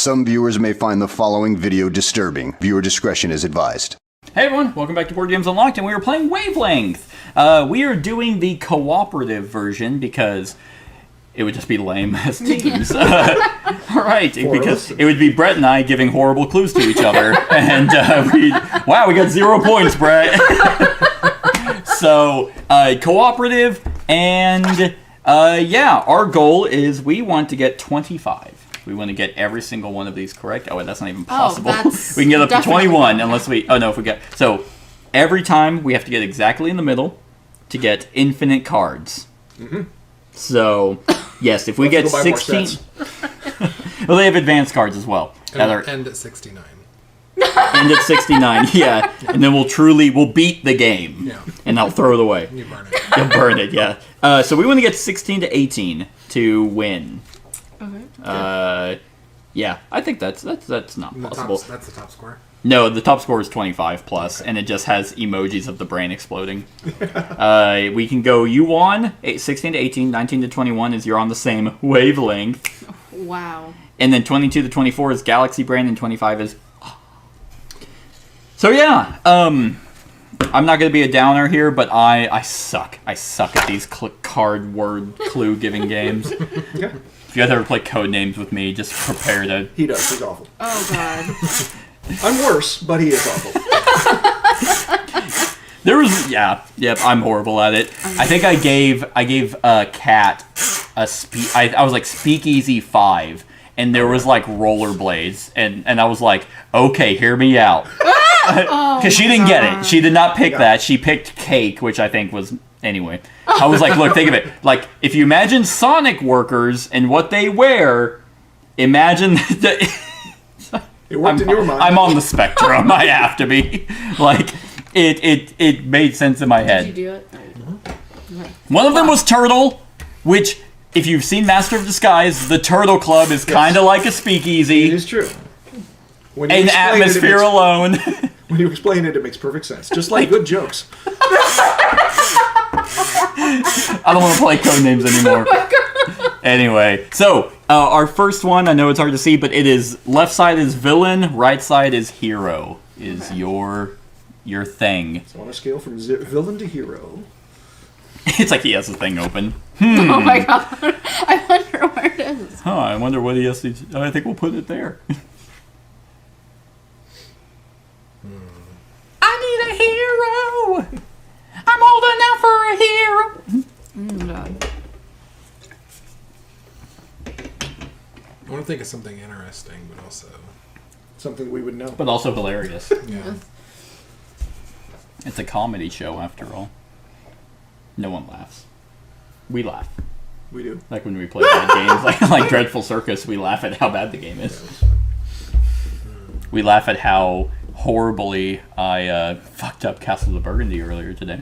Some viewers may find the following video disturbing. Viewer discretion is advised. Hey everyone, welcome back to Board Games Unlocked, and we are playing Wavelength. We are doing the cooperative version because it would just be lame as teams. Alright, because it would be Brett and I giving horrible clues to each other, and we got 0 points, Brett. So, cooperative, and our goal is we want to get 25. We want to get every single one of these correct. Oh, wait, that's not even possible. We can get up to 21 unless we... Oh, no, if we get... So, every time we have to get exactly in the middle to get infinite cards. Mm-hmm. So, yes, if we get 16... Well, they have advanced cards as well. End at 69. End at 69, yeah. And then we'll beat the game. Yeah. And I'll throw it away. You burn it. You'll burn it, yeah. So we want to get 16 to 18 to win. Okay. Yeah, I think that's not possible. That's the top score? No, the top score is 25 plus, and it just has emojis of the brain exploding. We can go U1, 16 to 18, 19 to 21 is you're on the same wavelength. Wow. And then 22 to 24 is galaxy brain, and 25 is... So yeah, I'm not going to be a downer here, but I suck. I suck at these card word clue giving games. Yeah. If you guys ever play Codenames with me, just prepare to... He does. He's awful. Oh, God. I'm worse, but he is awful. I'm horrible at it. I think I gave Kat I was like Speakeasy 5, and there was like rollerblades, and I was like, okay, hear me out. Because she didn't get it. She did not pick that. She picked cake, which I think was... Anyway, I was like, look, think of it. Like, if you imagine Sonic workers and what they wear, imagine... It worked in your mind. I'm on the spectrum. I have to be. Like, it made sense in my head. Did you do it? Mm-hmm. One of them was Turtle, which, if you've seen Master of Disguise, the Turtle Club is kind of like a speakeasy. It is true. An atmosphere alone. When you explain it, it makes perfect sense. Just like good jokes. I don't want to play Codenames anymore. Anyway, so our first one, I know it's hard to see, but it is left side is villain, right side is hero. Is your thing. So on a scale from villain to hero. It's like he has the thing open. Oh my God. I wonder where it is. I wonder what he has to... I think we'll put it there. I need a hero! I'm old enough for a hero! God. I want to think of something interesting, but also... Something we would know. But also hilarious. Yeah. It's a comedy show, after all. No one laughs. We laugh. We do. Like when we play bad games, like Dreadful Circus, we laugh at how bad the game is. We laugh at how horribly I fucked up Castle of Burgundy earlier today.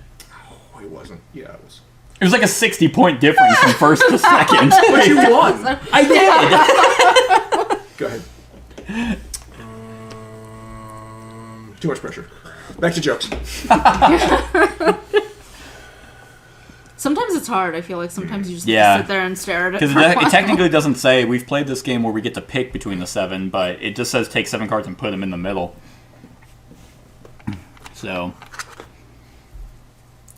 Oh, it wasn't. Yeah, it was. It was like a 60-point difference from first to second. But you won. I did! Go ahead. Too much pressure. Back to jokes. Sometimes it's hard. I feel like sometimes you just have to sit there and stare at it. Because it technically doesn't say, we've played this game where we get to pick between the 7, but it just says take 7 cards and put them in the middle. So...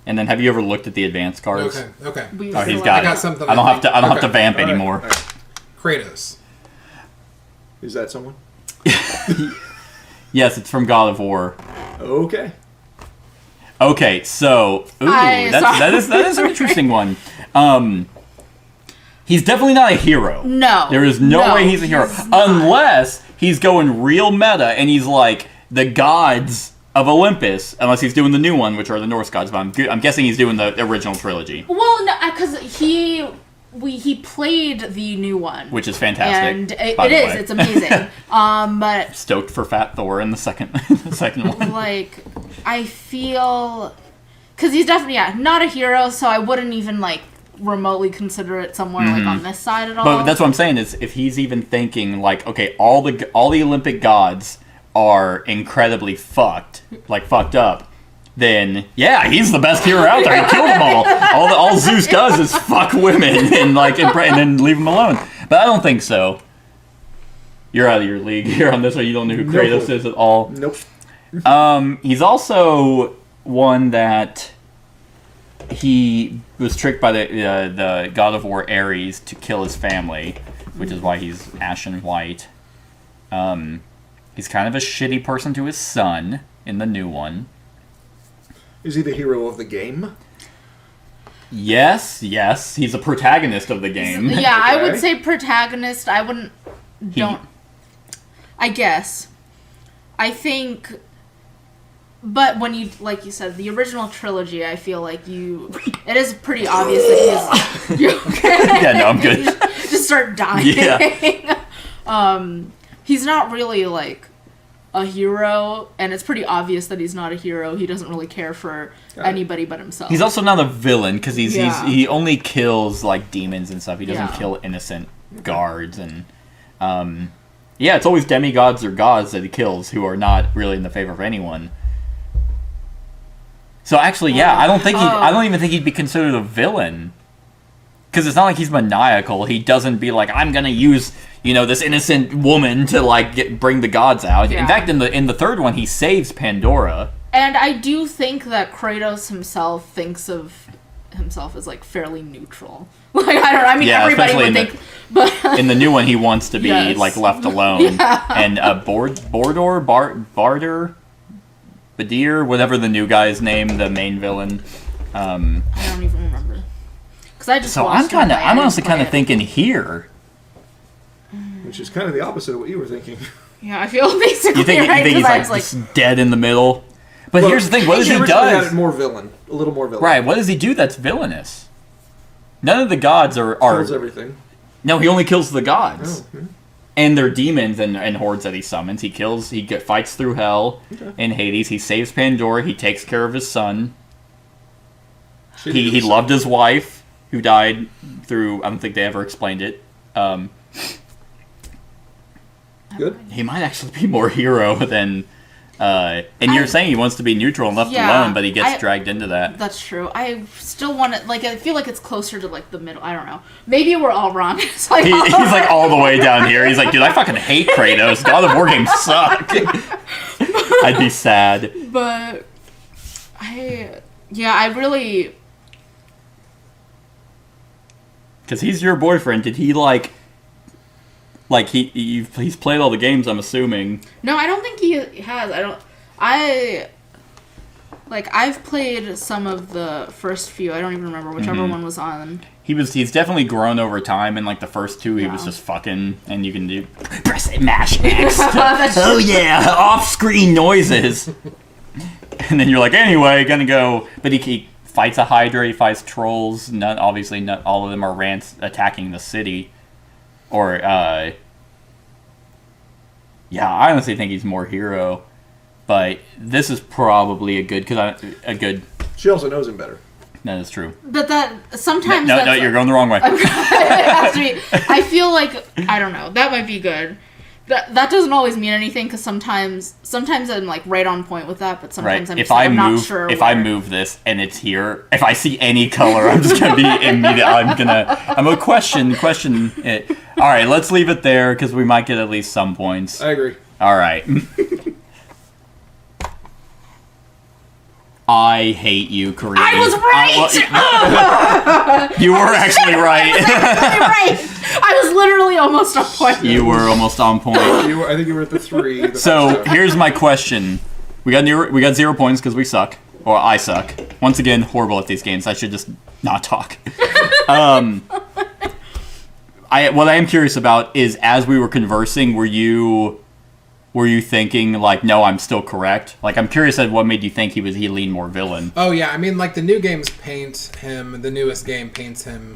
And then, have you ever looked at the advanced cards? Okay. Oh, he's got it. I got something. I don't have to vamp anymore. All right. Kratos. Is that someone? Yes, it's from God of War. Okay. Okay, so that is an interesting one. He's definitely not a hero. No. There is no way he's a hero. Unless he's going real meta and he's like the gods of Olympus, unless he's doing the new one, which are the Norse gods, but I'm guessing he's doing the original trilogy. Well, no, because he played the new one, which is fantastic. And it's amazing. But stoked for Fat Thor in the second one. Like, I feel because he's definitely not a hero, so I wouldn't even like remotely consider it somewhere like on this side at all. But that's what I'm saying is if he's even thinking like, okay, all the Olympic gods are incredibly fucked up, then yeah, he's the best hero out there. He killed them all. All Zeus does is fuck women and then leave them alone. But I don't think so. You're out of your league here on this one. You don't know who No Kratos clue. is at all. Nope. He's also one that he was tricked by the god of war Ares to kill his family, which is why he's ashen white. He's kind of a shitty person to his son in the new one. Is he the hero of the game? Yes, he's a protagonist of the game. Yeah, I Okay. would say protagonist. I wouldn't. I guess. I think. But when you, like you said, the original trilogy, I feel like it is pretty obvious that he is. You okay? Yeah, no, I'm good. Just start dying. Yeah. He's not really like a hero, and it's pretty obvious that he's not a hero. He doesn't really care for anybody but himself. He's also not a villain because Yeah. he only kills like demons and stuff. He doesn't Yeah. kill innocent guards and yeah, it's always demigods or gods that he kills who are not really in the favor of anyone. So actually, yeah, I don't even think he'd be considered a villain. Because it's not like he's maniacal. He doesn't be like, I'm gonna use, this innocent woman to like bring the gods out. Yeah. In fact, in the third one, he saves Pandora. And I do think that Kratos himself thinks of himself as like fairly neutral. Like I mean, Yeah, everybody especially would in think, but In the new one, he wants to be Yes. like left alone. Yeah. And Bardir, Badir, whatever the new guy's name, the main villain. I don't even remember. Because I just So watched I'm it, but I I'm didn't honestly play kind of it. thinking here. Which is kind of the opposite of what you were thinking. Yeah, I feel basically You think, right. you think 'Cause I he's was like just dead in the middle? But here's the thing: what does he originally had does? it more villain, a little more villain. Right? What does he do that's villainous? None of the gods are. Kills everything. No, he only kills the gods. Oh, And their demons and hordes that he summons. He kills. Fights through hell in Hades. He saves Pandora. He takes care of his son. He loved his wife, who died through. I don't think they ever explained it. Good. He might actually be more hero than. And you're saying he wants to be neutral and left Yeah, alone, but he gets dragged into that. That's true. I still want to, like, I feel like it's closer to, like, the middle. I don't know. Maybe we're all wrong. It's like, He's like all the way down here. He's like, dude, I fucking hate Kratos. God of War games suck. I'd be sad. But, I really... Because he's your boyfriend. Did he, he's played all the games, I'm assuming. No, I don't think he has. I've played some of the first few. I don't even remember whichever one was on. He's definitely grown over time. In like the first two, he was Yeah. just fucking, and you can do press it, mash X. That's Oh yeah, off-screen noises. And then you're like, anyway, gonna go. But he fights a Hydra. He fights trolls. Not all of them are rants attacking the city. Or yeah, I honestly think he's more hero. But this is probably a good She also knows him better. That is true. But that sometimes No, that's, you're going the wrong way. it has to be. I feel like I don't know. That might be good. That doesn't always mean anything because sometimes I'm like right on point with that, but sometimes Right. I'm not sure. If I where. move this and it's here, if I see any color, I'm just gonna be immediate. I'm gonna question it. All right, let's leave it there because we might get at least some points. I agree. All right. I hate you, Kareem. I was right. You were actually right. Right. I was literally almost on point. You were almost on point. I think you were at the 3. the So first time. here's my question: we got 0 points because we suck, or I suck. Once again, horrible at these games. I should just not talk. What I am curious about is, as we were conversing, were you thinking like, no, I'm still correct? Like, I'm curious at what made you think he leaned more villain. Oh yeah, I mean, like the new games paint him. The newest game paints him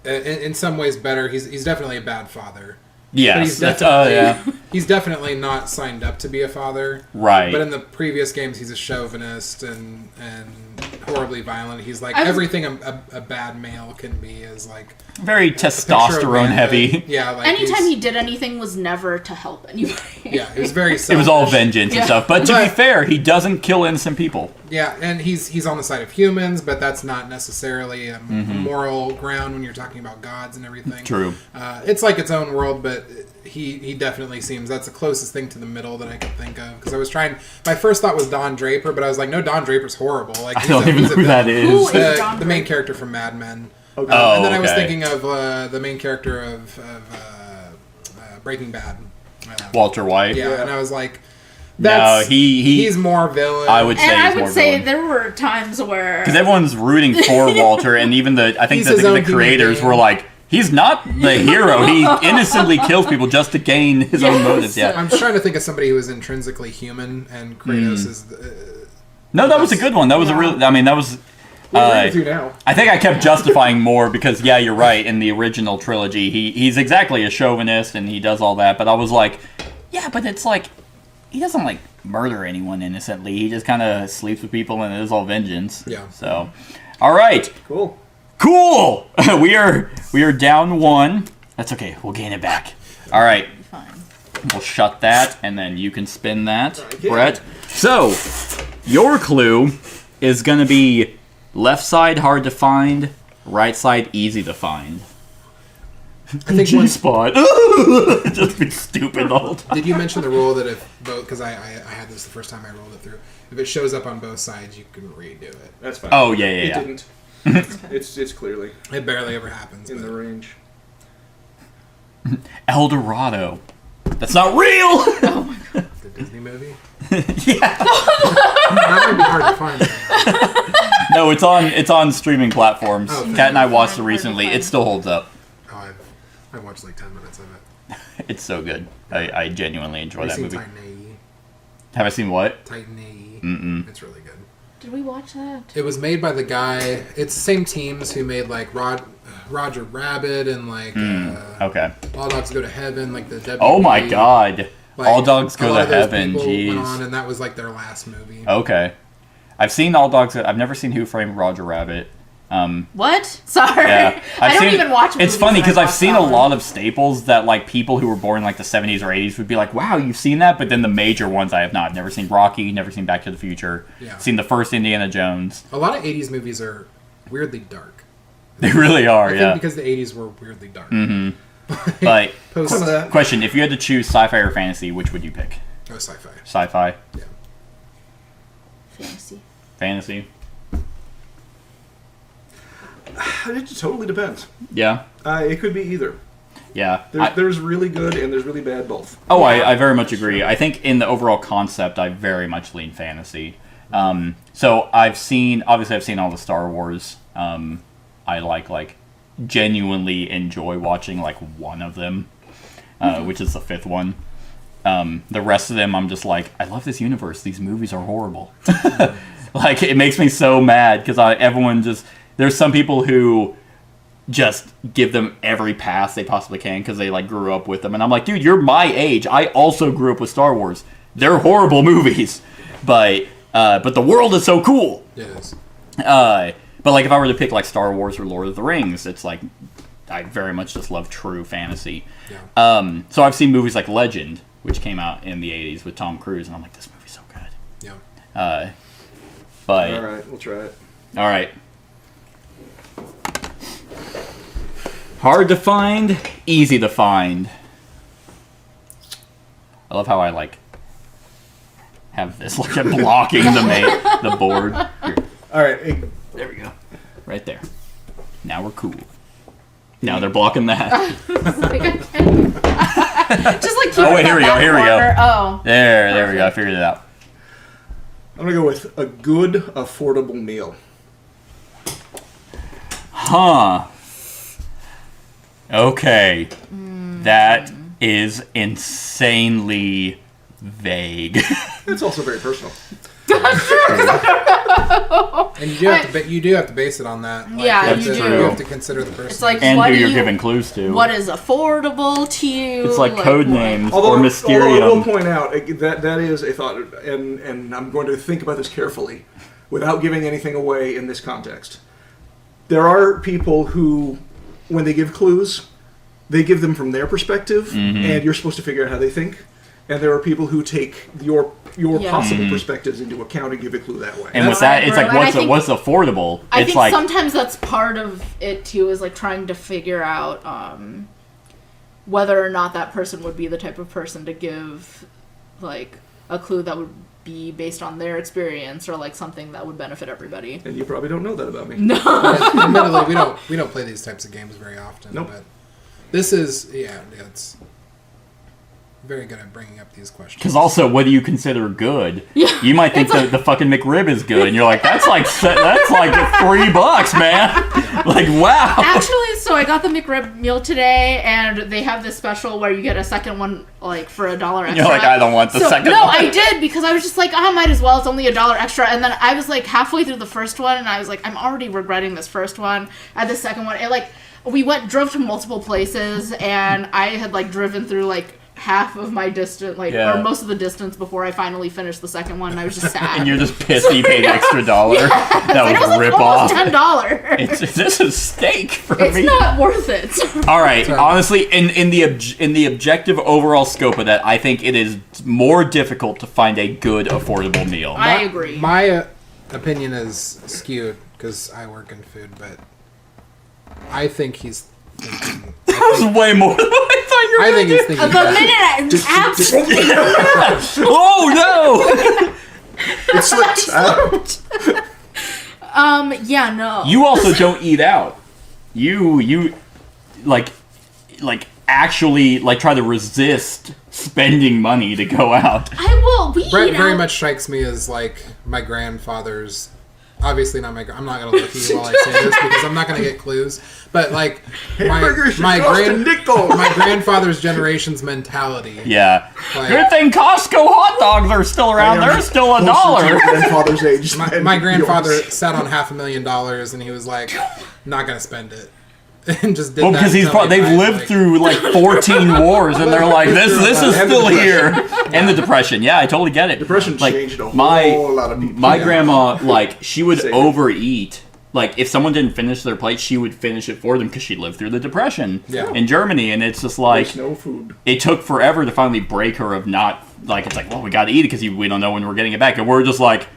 in some ways better. He's definitely a bad father. But Yes, he's that's definitely, he's definitely not signed up to be a father. Right. But in the previous games, he's a chauvinist and horribly violent. He's like everything a bad male can be is like very picture of testosterone manhood. heavy. Yeah, like Anytime he did anything was never to help anybody. yeah, it was very. It was all selfish. vengeance and stuff. But to be fair, he doesn't kill innocent people. Yeah, and he's on the side of humans, but that's not necessarily a moral ground when you're talking about gods and everything. True. It's like its own world, but he definitely seems that's the closest thing to the middle that I could think of. Because I was trying, my first thought was Don Draper, but I was like, no, Don Draper's horrible. Like I don't even know who that is. Who is Don the main Draper? character from Mad Men. Okay. And then I was okay. thinking of the main character of Breaking Bad. Walter White. Yeah, and I was like, No, he's more villain. I would say And I he's would more say villain. there were times where Because everyone's rooting for Walter, and even I think He's that his the own creators human were being. like, he's not the hero. He innocently kills people just to gain his own Yes. motives. Yeah. I'm trying to think of somebody who is intrinsically human, and Kratos is. No, that was a good one. That was a real. I mean, that was. We'll agree with you now. I think I kept justifying more because, yeah, you're right. In the original trilogy, he's exactly a chauvinist and he does all that. But I was like, yeah, but it's like he doesn't like murder anyone innocently. He just kind of sleeps with people and it is all vengeance. Yeah. So, all right, Cool. cool. we are down 1. That's okay. We'll gain it back. All right. Fine. We'll shut that, and then you can spin that, Okay. Brett. So, your clue is going to be left side hard to find, right side easy to find. I think G one, spot. Just be stupid the whole time. did you mention the rule that if both? Because I had this the first time I rolled it through. If it shows up on both sides, you can redo it. That's fine. Oh, yeah, It yeah. didn't. It's clearly It barely ever happens. in but- the range. El Dorado. That's not real! The Disney movie. Yeah. That might be hard to find. Though. No, it's on streaming platforms. Oh, Kat and I watched it Hard to recently. find. It still holds up. Oh, I watched like 10 minutes of it. It's so good. I genuinely enjoy Have that you movie. seen Titan AE? Have I seen what? Titan AE. Mm-mm. It's really good. Did we watch that? It was made by the guy. It's the same teams who made like Roger Rabbit and like Okay. All Dogs Go to Heaven, like the WB. Oh my god. Like, All Dogs a Go lot to of those Heaven. people Jeez. went on, and that was like their last movie. Okay. I've seen All Dogs. I've never seen Who Framed Roger Rabbit. What? Sorry. Yeah, I don't even watch movies. It's funny that because I I've watch seen that a one. lot of staples that like people who were born in like the 70s or 80s would be like, "Wow, you've seen that," but then the major ones I have not. I've never seen Rocky, never seen Back to the Future. Yeah. Seen the first Indiana Jones. A lot of 80s movies are weirdly dark. They really are, I think yeah. because the 80s were weirdly dark. But Post Some of that. question: if you had to choose sci-fi or fantasy, which would you pick? Oh, sci-fi. Sci-fi, Yeah. Fantasy. fantasy. It totally depends. Yeah, It could be either. yeah. There's really good and there's really bad both. Oh, I very much agree. I think in the overall concept, I very much lean fantasy. So I've seen all the Star Wars. I like genuinely enjoy watching like one of them, which is the 5th one. The rest of them, I'm just like, I love this universe. These movies are horrible. Like it makes me so mad because there's some people who just give them every pass they possibly can because they like grew up with them, and I'm like, dude, you're my age. I also grew up with Star Wars. They're horrible movies, but the world is so cool. It is. But like if I were to pick like Star Wars or Lord of the Rings, it's like I very much just love true fantasy. Yeah. So I've seen movies like Legend, which came out in the 80s with Tom Cruise, and I'm like, this movie's so good. Yeah. But All right, we'll try it. all right. Hard to find, easy to find. I love how I like have this like blocking the board. Here, All right. there we go. Right there. Now we're cool. Now they're blocking that. Just like keep Oh, wait, it here in we go, that here we go. corner. Oh. There we go. I figured it out. I'm gonna go with a good, affordable meal. Huh. Okay. That is insanely vague. It's also very personal. And you do have to base it on that. Like, Yeah, have you to- do. You have to consider the person. It's like And what who do you're you, giving clues to. what is affordable to you? It's like code what- names Although or I will Mysterium. point out that is a thought, and I'm going to think about this carefully, without giving anything away in this context. There are people who, when they give clues, they give them from their perspective, and you're supposed to figure out how they think. and there are people who take your Yeah. possible perspectives into account and give a clue that way. And with That's that, it's like, right. And I what's affordable? I It's think like, sometimes that's part of it too, is like trying to figure out whether or not that person would be the type of person to give like a clue that would be based on their experience or like something that would benefit everybody. And you probably don't know that about me. Admittedly, we don't play these types of games very often. Nope. But this is it's very good at bringing up these questions. because also, what do you consider good? Yeah, You might think the fucking McRib is good, and you're like, that's like $3, man. Like, wow. Actually, so I got the McRib meal today, and they have this special where you get a second one like for $1 extra. You're like, I don't want the second no, one. I did because I was just like, I might as well. It's only $1 extra, and then I was like halfway through the first one, and I was like, I'm already regretting this first one. And the second one, we drove to multiple places, and I had like driven through like half of my distance, Yeah. or most of the distance before I finally finished the second one, and I was just sad. And you're just pissed that you paid an extra $1. That It was was a rip like off. almost $10. This is steak for It's me. not worth it. All right, honestly, in the objective overall scope of that, I think it is more difficult to find a good affordable meal. I agree. My opinion is skewed because I work in food, but I think he's thinking. That was way more than what I thought you were I think gonna he's do. thinking. The minute I absolutely. Oh no! It slipped. Yeah, no. You also don't eat out. You like actually like try to resist spending money to go out. I will. We Brett eat very out. much strikes me as like my grandfather's. Obviously not my. I'm not gonna look at you while I say this because I'm not gonna get clues. But like Hamburgers should cost a nickel. my grandfather's generation's mentality. Yeah. Like- Good thing Costco hot dogs are still around. They're still $1. Closer to your grandfather's age. than My grandfather yours. sat on $500,000 and he was like, not gonna spend it, and just did Well, that. because until he they've died, lived like- through like 14 wars, and they're like, this is And the still Depression. here. And the Depression, yeah, I totally get it. Depression like, changed a my whole lot of people. my Yeah. grandma, like, she would Same. overeat. Like, if someone didn't finish their plate, she would finish it for them because she lived through the Depression Yeah. in Germany, and it's just like There's no food. it took forever to finally break her of not like it's like, well, we got to eat it because we don't know when we're getting it back, and we're just like,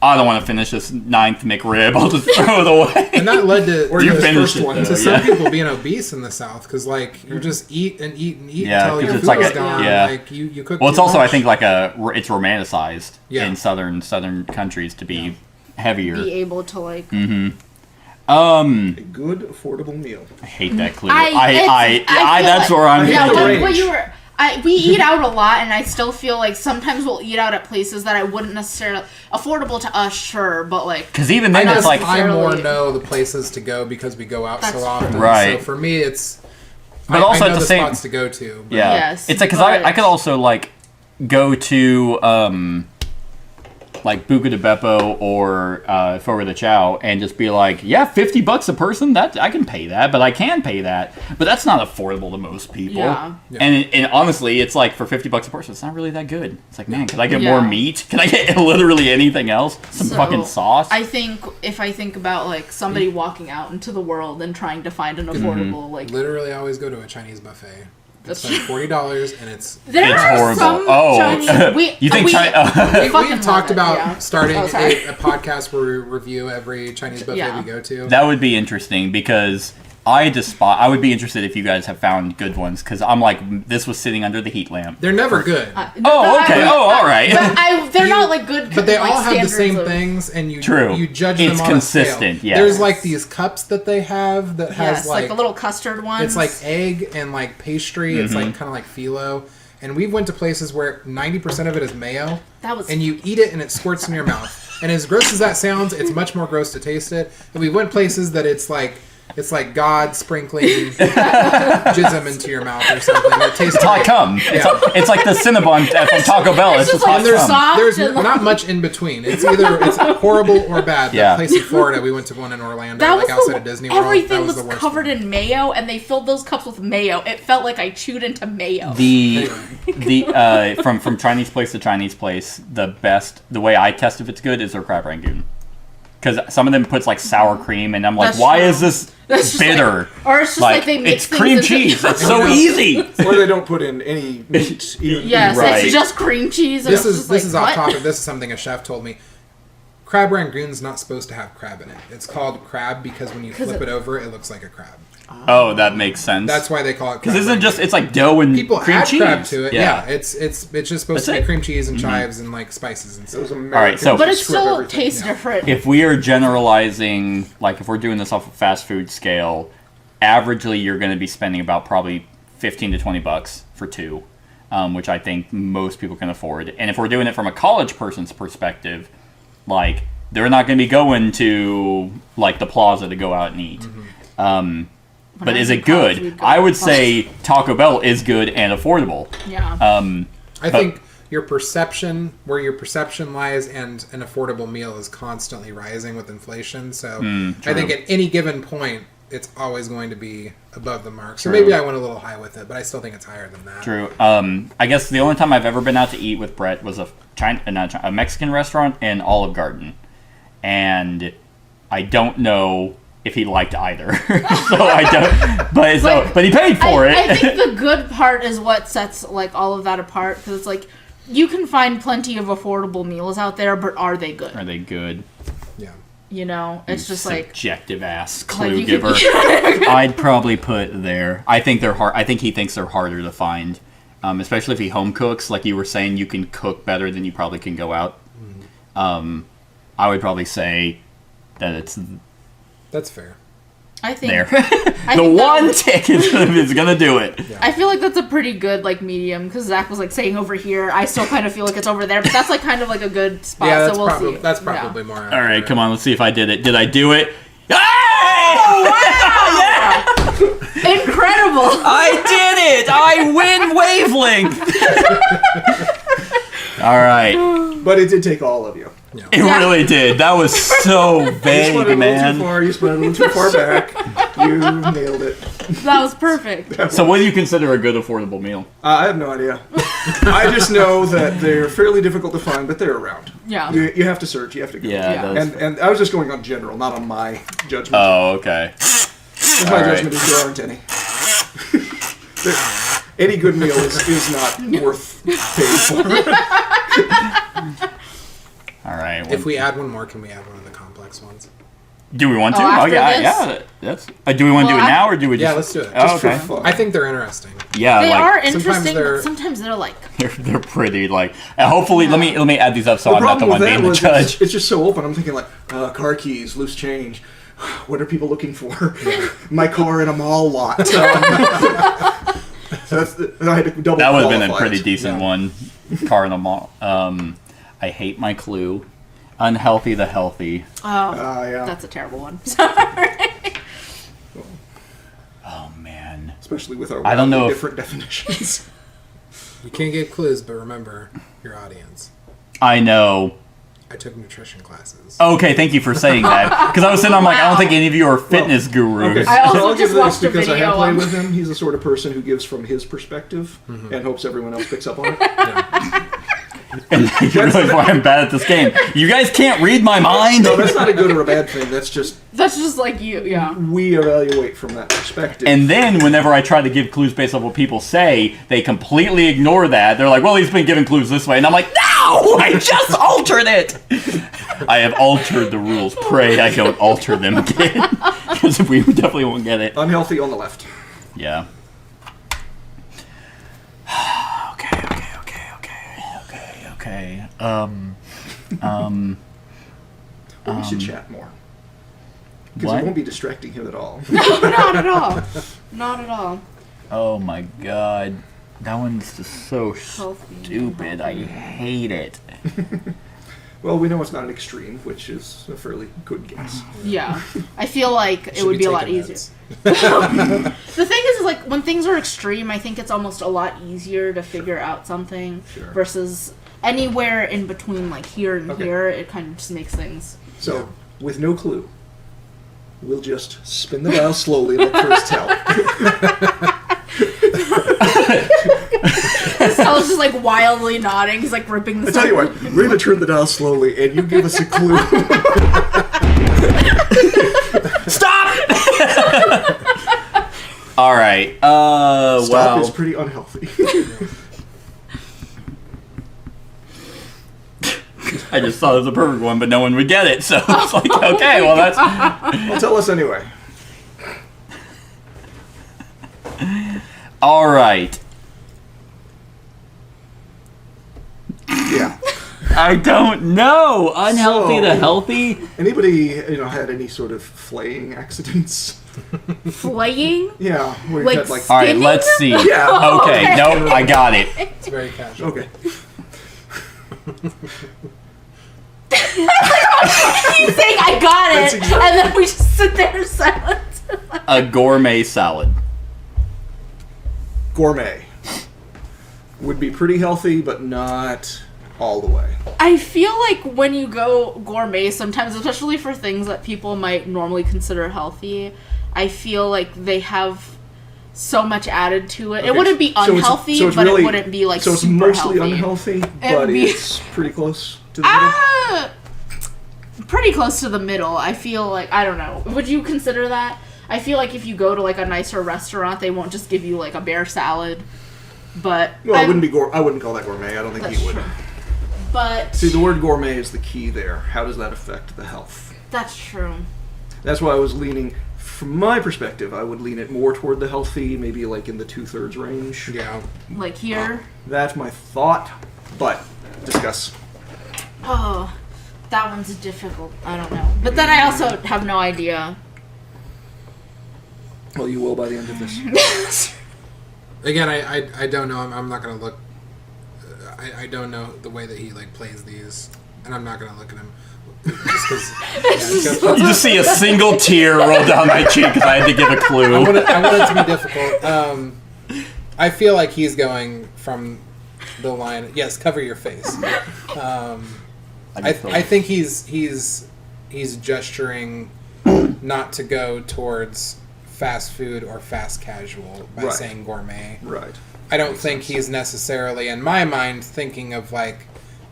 I don't want to finish this 9th McRib. I'll just throw it away. And that led to Or You the finished first it, one. though. to some Yeah. people being obese in the South because like you just eat and eat and eat Yeah, until 'cause your it's food like is a- gone. yeah. Like you cook. Well, it's too also much. I think like it's romanticized Yeah. in southern countries to be heavier. Be able to like. A good, affordable meal. I hate that clue. I feel That's like- where I'm. Yeah, the what range. you were. We eat out a lot, and I still feel like sometimes we'll eat out at places that I wouldn't necessarily affordable to us, sure, but like Because even then, I it's like. I more necessarily- know the places to go because we go out That's so often. true. Right. So for me, it's. But I also know at the the same- spots to go to. But Yeah. Yes, It's like because but- I could also like go to like Buca de Beppo or Fogo de Chao and just be like, yeah, $50 a person. That I can pay that, but I can pay that. But that's not affordable to most people. Yeah. And honestly, it's like for $50 a person, it's not really that good. It's like, man, can I get Yeah. more meat? Can I get literally anything else? Some So, fucking sauce. I think if I think about like somebody walking out into the world and trying to find an affordable like literally, I always go to a Chinese buffet. That's Spend $40 and it's. there It's are horrible. some Oh. Chinese, You think China? We've fucking talked love it, about yeah. starting Oh, sorry. a podcast where we review every Chinese buffet Yeah. we go to. That would be interesting because I would be interested if you guys have found good ones because I'm like, this was sitting under the heat lamp. They're never good. Oh, okay. Oh, all right. They're not like good. But they like, all have the standards same of- things, and you True. you judge It's them on consistent, a scale. yes. There's like these cups that they have that has Yes, like the little custard ones. it's like egg and like pastry. It's like kind of like phyllo. And we went to places where 90% of it is mayo. That was- and you eat it and it squirts in your mouth. And as gross as that sounds, it's much more gross to taste it. And we went places that it's like God sprinkling jism into your mouth or something. It tastes It's hot great. cum. It's like the Cinnabon from Taco Bell. It's just just like hot There's cum. soft there's and like- not much in between. It's either it's horrible or bad. Yeah. That place in Florida, we went to one in Orlando, That like was outside the, of Disney World. everything That was was the worst covered one. in mayo, and they filled those cups with mayo. It felt like I chewed into mayo. From Chinese place to Chinese place, the way I test if it's good is their crab rangoon. because some of them puts like sour cream, and I'm like, That's why true. is this That's just bitter? Or it's just like they mix it's things cream into- cheese. It's so easy. Or they don't put in any meat. Even. Yes, Right. it's just cream cheese. And This it's is just this like, is off what? topic. This is something a chef told me. Crab rangoon's not supposed to have crab in it. It's called crab because when you 'Cause flip it- it over, it looks like a crab. Oh, that makes sense. That's why they call it. because crab isn't just rangoon. it's like dough and People cream add cheese crab to it. Yeah, Yeah. it's just supposed That's to be it. cream cheese and chives and like spices and Those stuff. Americans so- But it just script still everything. tastes different. If we are generalizing, like if we're doing this off a fast food scale, averagely you're going to be spending about probably $15 to $20 for two, which I think most people can afford. And if we're doing it from a college person's perspective, like they're not going to be going to like the plaza to go out and eat. But I is was it in college, good? we'd go I to would the plaza. say Taco Bell is good and affordable. Yeah. I think your perception, where your perception lies, and an affordable meal is constantly rising with inflation. So I think at any given point, it's always going to be above the mark. So True. maybe I went a little high with it, but I still think it's higher than that. True. I guess the only time I've ever been out to eat with Brett was a Mexican restaurant in Olive Garden, and I don't know if he liked either. So I don't. But he paid for it. I think the good part is what sets like all of that apart because it's like you can find plenty of affordable meals out there, but are they good? Are they good? Yeah. You know, it's just like Subjective ass like, clue you giver. can- I'd probably put there. I think they're hard. I think he thinks they're harder to find, especially if he home cooks. Like you were saying, you can cook better than you probably can go out. I would probably say that it's That's fair. I think there. I The think that- one tick is gonna do it. I feel like that's a pretty good like medium because Zach was like saying over here. I still kind of feel like it's over there, but that's like kind of like a good spot. Yeah, that's, so we'll see. that's Yeah. probably more. All right, come on. Let's see if I did it. Did I do it? Hey! Incredible. I did it! I win wavelength. All right, But it did take all of you. it really did. That was so You spun it vague, a little man. too far. You spun it a little too far back. You nailed it. That was perfect. So, what do you consider a good affordable meal? I have no idea. I just know that they're fairly difficult to find, but they're around. Yeah. You have to search. You have to go. Yeah. Yeah. those- And I was just going on general, not on my judgment. Oh, okay. my all right. judgment is there aren't any. Any good meal is not worth paying for. All right. If we add one more, can we add one of the complex ones? Do we want to? Oh, after yeah, this? yeah. That's. Do we want to Well, do it now or do we just? Yeah, let's do it. Oh, Just okay. for fun. I think they're interesting. Yeah, They like are sometimes interesting, they're- but sometimes they're like they're pretty. Like, hopefully, let me add these up so I'm not the problem one with being that the was judge. it's just so open. I'm thinking like car keys, loose change. What are people looking for? My car in a mall lot. So that's I had to double. That would have been a qualify pretty it. decent one. Car in a mall. I hate my clue. Unhealthy the healthy. Yeah. that's a terrible one. Sorry. Oh man. Especially with our I don't know if- different definitions. You can't give clues, but remember your audience. I know. I took nutrition classes. Okay, thank you for saying that. Because I was sitting, I'm like, I don't think any of you are fitness gurus. Okay, I also so I'll just give watched this a because I have video played on- with him. He's the sort of person who gives from his perspective and hopes everyone else picks up on it. And you realize why I'm bad at this game. You guys can't read my mind. No, that's not a good or a bad thing. That's just That's just like you, yeah. we evaluate from that perspective. And then whenever I try to give clues based on what people say, they completely ignore that. They're like, well, he's been giving clues this way. And I'm like, no, I just altered it. I have altered the rules. Pray I don't alter them again. Because we definitely won't get it. Unhealthy on the left. Yeah. Okay. We should chat more. Because What? it won't be distracting him at all. Not at all. Not at all. Oh my god. That one's just so Healthy. stupid. I hate it. Well, we know it's not an extreme, which is a fairly good guess. Yeah. I feel like it Should would be a lot taking easier. meds. The thing is, like, when things are extreme, I think it's almost a lot easier to figure out something Sure. versus anywhere in between, like, here and Okay. here, it kind of just makes things. So, with no clue, we'll just spin the dial slowly and look for his tell. Sal's just, like, wildly nodding. He's, like, ripping the I tell you what, we're going to turn the dial slowly and you give us a clue. Stop wow. is pretty unhealthy. I just thought it was a perfect one, but no one would get it. So it's like, okay, well, that's... Well, tell us anyway. All right. Yeah. I don't know. Unhealthy So- to healthy? Anybody, had any sort of flaying accidents? Flaying? Yeah, where Like you had like. All right, Spinning? let's see. Yeah. Okay, nope, I got it. It's very casual. Okay. He's saying I got That's it, exactly- and then we just sit there in silence. A gourmet salad. Gourmet would be pretty healthy, but not all the way. I feel like when you go gourmet, sometimes, especially for things that people might normally consider healthy, I feel like they have so much added to it. It Okay, wouldn't be so it's- unhealthy, so it's but really- it wouldn't be like So it's super mostly healthy. unhealthy, would but be- it's pretty close to the middle. Pretty close to the middle. I feel like, I don't know. Would you consider that? I feel like if you go to like a nicer restaurant, they won't just give you like a bare salad. But Well, I it wouldn't be I wouldn't call that gourmet. I don't think That's you would. true. But See, the word gourmet is the key there. How does that affect the health? that's true. That's why I was leaning, from my perspective, I would lean it more toward the healthy, maybe like in the 2/3 range. Yeah. Like here. That's my thought, but discuss. Oh, that one's difficult. I don't know. But then I also have no idea. Well, you will by the end of this. Again, I don't know. I'm not gonna look. I don't know the way that he like plays these, and I'm not gonna look at him. Just because. You just see a single tear roll down my cheek because I had to give a clue. I want it to be difficult. I feel like he's going from the line. Yes, cover your face. I think he's gesturing not to go towards fast food or fast casual by Right. saying gourmet. Right. I don't think he's necessarily, in my mind, thinking of like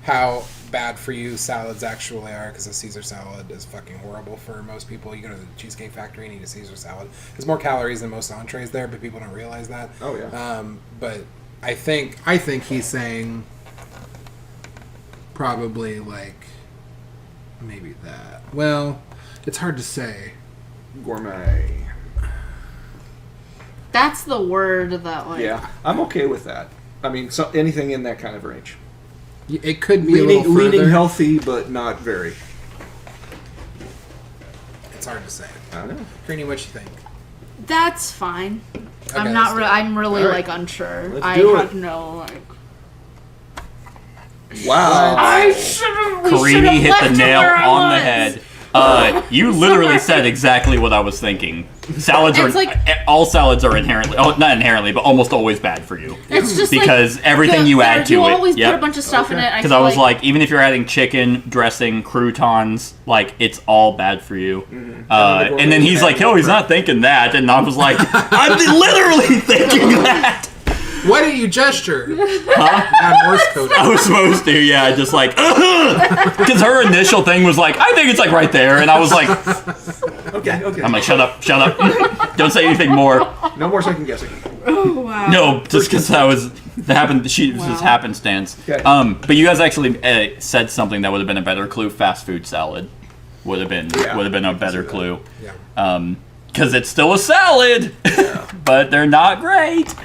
how bad for you salads actually are, because a Caesar salad is fucking horrible for most people. You go to the Cheesecake Factory and eat a Caesar salad. There's more calories than most entrees there, but people don't realize that. Oh yeah. But I think he's saying probably like maybe that. Well, it's hard to say. Gourmet. That's the word that like. Yeah, I'm okay with that. I mean, anything in that kind of range. It could be a little further. Leaning healthy, but not very. It's hard to say. I don't know. Greenie, what you think? That's fine. Okay, I'm not. let's do it. I'm really All right. like unsure. Let's I do have it. no like. Wow. I shouldn't. Karini hit the nail on the head. You literally said exactly what I was thinking. Salads It's are like- all salads are inherently, not inherently, but almost always bad for you. It's just Because like, everything you add to you it- always yep. put a bunch of stuff in it. Because I was like, even if you're adding chicken, dressing, croutons, like it's all bad for you. And then he's like, "Oh, he's not thinking that," and I was like, "I'm literally thinking that." Why didn't you gesture? Huh? Add Morse code. I was supposed to, yeah, just like, because her initial thing was like, I think it's like right there, and I was like, Okay. I'm like, shut up, don't say anything more. No more second guessing. oh wow. No, just because I was she was just happenstance. Okay. But you guys actually said something that would have been a better clue. Fast food salad would have been a better clue. Yeah. Because it's still a salad, but they're not great.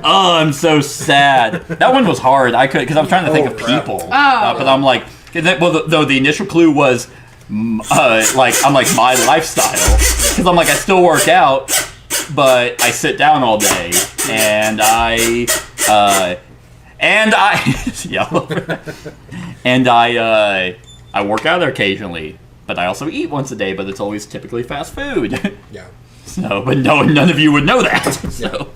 Oh, I'm so sad. That one was hard. I could because I'm trying to think of crap. people. But I'm like, though the initial clue was like I'm like my lifestyle because I'm like I still work out, but I sit down all day and I work out occasionally, but I also eat once a day. But it's always typically fast food. Yeah. So, but none of you would know that. So,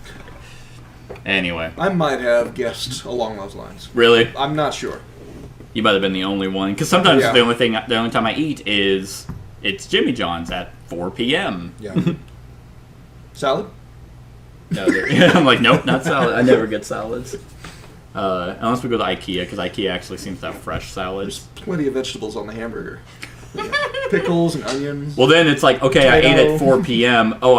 anyway, I might have guessed along those lines. really, I'm not sure. you might have been the only one. Because sometimes Yeah. the only time I eat is it's Jimmy John's at 4 p.m. Yeah. Salad? No, I'm like, nope, not salad. I never get salads. Unless we go to IKEA, because IKEA actually seems to have fresh salads. Plenty of vegetables on the hamburger. Yeah. Pickles and onions. Well, then it's like, okay, I ate Tomato. at 4 p.m. Oh,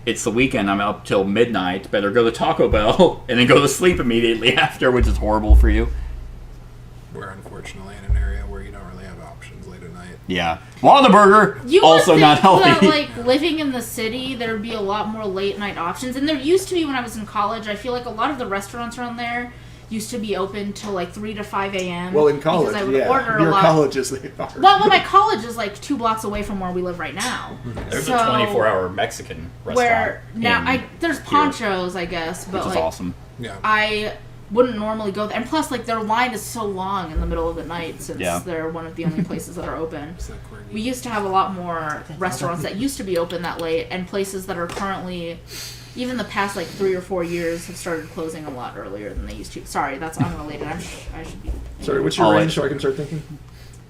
it's the weekend, I'm up till midnight, better go to Taco Bell, and then go to sleep immediately after, which is horrible for you. We're unfortunately in an area where you don't really have options late at night. Yeah. Whataburger, You also would not think healthy. that, like, living in the city, there would be a lot more late night options. And there used to be when I was in college. I feel like a lot of the restaurants around there used to be open till like 3 to 5 a.m. Well, in college, because I would yeah. order Your a lot. colleges, they are. Well, my college is like 2 blocks away from where we live right now. There's So, a 24-hour Mexican restaurant. Where now in there's Ponchos, I guess, but which is like awesome. Yeah. I wouldn't normally go there. And plus, like, their line is so long in the middle of the night since Yeah. they're one of the only places that are open. It's like we're We used to have a lot more restaurants that used to be open that late, and places that are currently, even the past like 3 or 4 years, have started closing a lot earlier than they used to. Sorry, that's unrelated. I should be. Sorry, what's your Oh, range wait. so I can start thinking?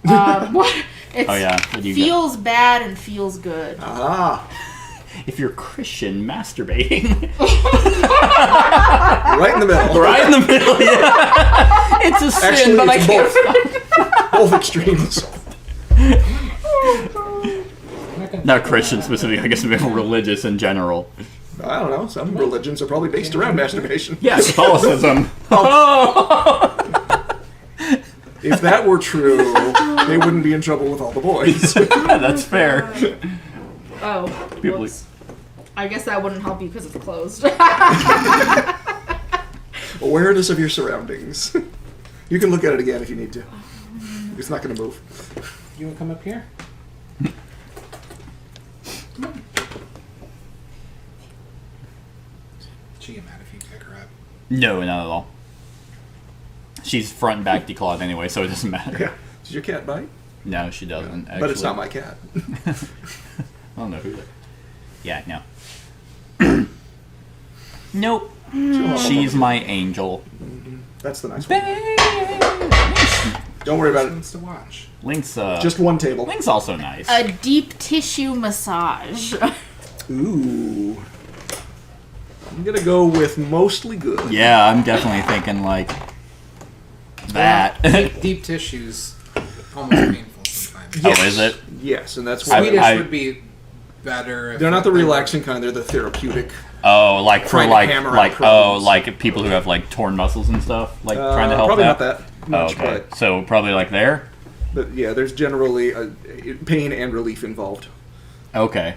It's Oh, yeah. What do you got? feels bad and feels good. Ah, If you're Christian masturbating. right in the middle. Right in the middle, yeah. It's a sin, Actually, but I it's can't both. Both extremes. Not Christian specifically, I guess religious in general. I don't know. Some religions are probably based around masturbation. Yeah, Catholicism. If that were true, they wouldn't be in trouble with all the boys. Yeah, that's fair. Oh, People- whoops. I guess that wouldn't help you because it's closed. Awareness of your surroundings. You can look at it again if you need to. It's not going to move. You want to come up here? She get mad if you pick her up. No, not at all. She's front and back declawed anyway, so it doesn't matter. Yeah. Does your cat bite? No, she doesn't, actually. But it's not my cat. I don't know who that. Yeah, no. Nope. She's my angel. That's the nice one. Don't worry about it. Wants to watch. Link's, Just one table. Link's also nice. A deep tissue massage. Ooh. I'm going to go with mostly good. Yeah, I'm definitely thinking, like, that. Deep tissues almost painful sometimes. Oh, is it? Yes, and that's why Swedish I- would be better. If they're not the they were- relaxing kind. They're the therapeutic. Oh, like for Trying to like hammer out like problems. like people who have like torn muscles and stuff, like trying to help probably that. not that much, Oh, okay. but So probably like there. yeah, there's generally pain and relief involved. Okay.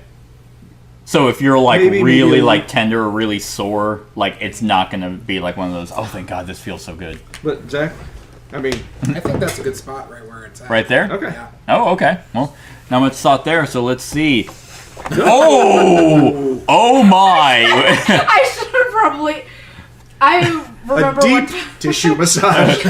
So if you're like Maybe really medium. like tender or really sore, like it's not gonna be like one of those. Oh, thank God, this feels so good. But Zach, I mean, I think that's a good spot right where it's at. Right there. okay. Yeah. Oh, okay. Well, not much thought there. So let's see. Oh, oh my! I should have probably. I A remember deep one tissue massage.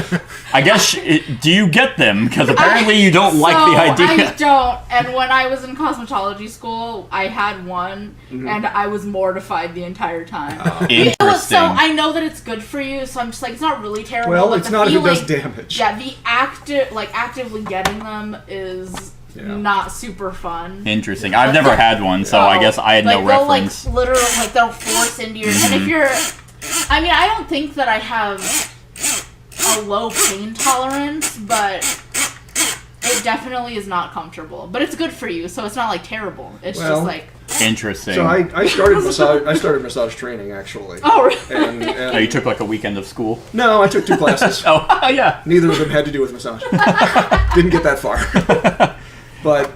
I guess do you get them? Because apparently you don't like the So, idea. I don't. And when I was in cosmetology school, I had one, and I was mortified the entire time. Interesting. So I know that it's good for you, so I'm just like, it's not really terrible. Well, but it's the not if it feeling, does damage. Yeah, the actively getting them is not super fun. Interesting. I've never had one, so I guess I had no they'll, reference. Like, literally, like, they'll force into your... And if you're... I mean, I don't think that I have a low pain tolerance, but it definitely is not comfortable. But it's good for you, so it's not, like, terrible. It's Well, just, like... Interesting. So I started massage. I started massage training actually. Oh, really? And Oh, you took like a weekend of school? no, I took 2 classes. Oh, yeah. Neither of them had to do with massage. Didn't get that far. But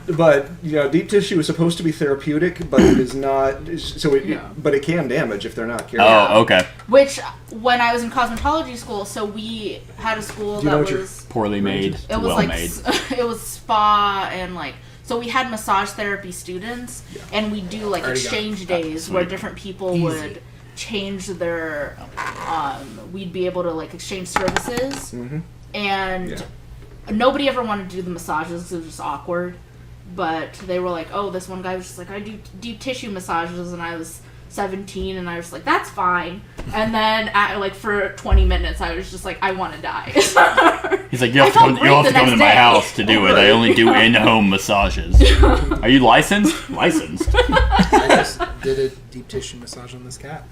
you know, deep tissue is supposed to be therapeutic, but it is not. So but it can damage if they're not careful. Oh, okay. Which, when I was in cosmetology school, so we had a school Do you know that what your- was... Poorly made, It to was well like made. it was spa and like so we had massage therapy students and we do like Already got exchange days where different people Easy. would change their we'd be able to like exchange services and nobody ever wanted to do the massages because it was just awkward, but they were like, oh, this one guy was just like, I do deep tissue massages, and I was 17 and I was like, that's fine. And then like for 20 minutes I was just like, I want to die. He's like, you'll have to come great the to next my day. house to do it. I only do in-home massages. Are you licensed? Licensed. I just did a deep tissue massage on this cat.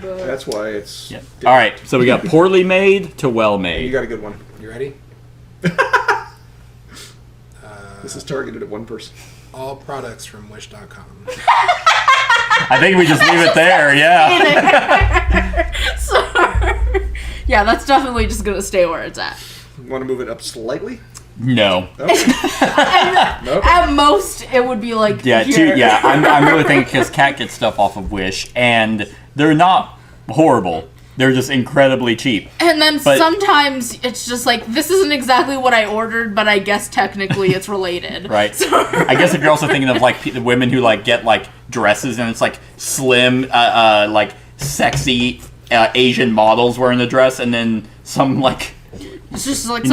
That's why it's. Yeah. All right, so we got poorly made to well You made. got a good one. You ready? This is targeted at one person. All products from Wish.com. I think we just leave it there. Yeah. So, yeah, that's definitely just gonna stay where it's at. Want to move it up slightly? No. Okay. Nope. At most, it would be like Yeah. here. I'm really thinking because Cat gets stuff off of Wish, and they're not horrible. They're just incredibly cheap. And then But- sometimes it's just like, this isn't exactly what I ordered, but I guess technically it's related. Right. So, I guess if you're also thinking of like the women who like get like dresses and it's like slim, like sexy Asian models wearing the dress, and then some like it's just like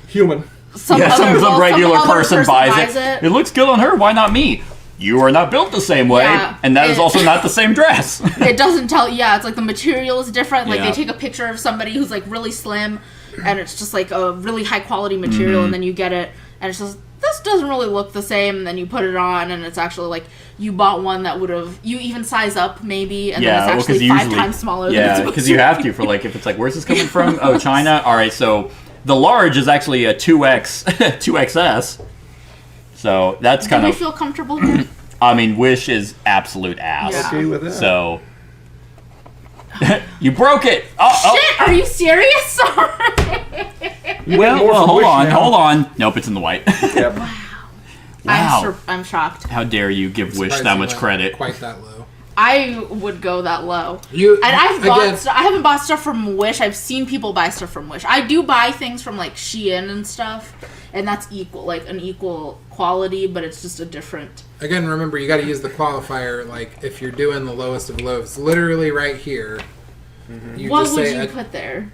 Human. some some regular other person buys it. It looks good on her. Why not me? You are not built the same way, Yeah, and that is also not the same dress. It doesn't tell. Yeah, it's like the material is different. Like Yeah. they take a picture of somebody who's like really slim, and it's just like a really high quality material, and then you get it, and it's just this doesn't really look the same, and then you put it on, and it's actually like you bought one that would have you even size up maybe, and then it's actually 5 times smaller. than it's Yeah, supposed because you to have be. to for like if it's like where's this coming from? Oh, China. All right, so the large is actually a 2X, 2XS. So that's Do kind we of. feel comfortable here? I mean, Wish is absolute ass. Yeah. Okay with that. So you broke it. Oh, Shit, are you serious? Sorry. More from hold Wish on, now. hold on. Nope, it's in the white. Yep. Wow. I'm shocked. How dare you give Wish Surprised that you much went credit? Quite that low. I would go that low. You And I've bought again, I haven't bought stuff from Wish. I've seen people buy stuff from Wish. I do buy things from like Shein and stuff, and that's an equal quality, but it's just a different. Again, remember, you got to use the qualifier. Like, if you're doing the lowest of lows, literally right here, you What just would say you put there?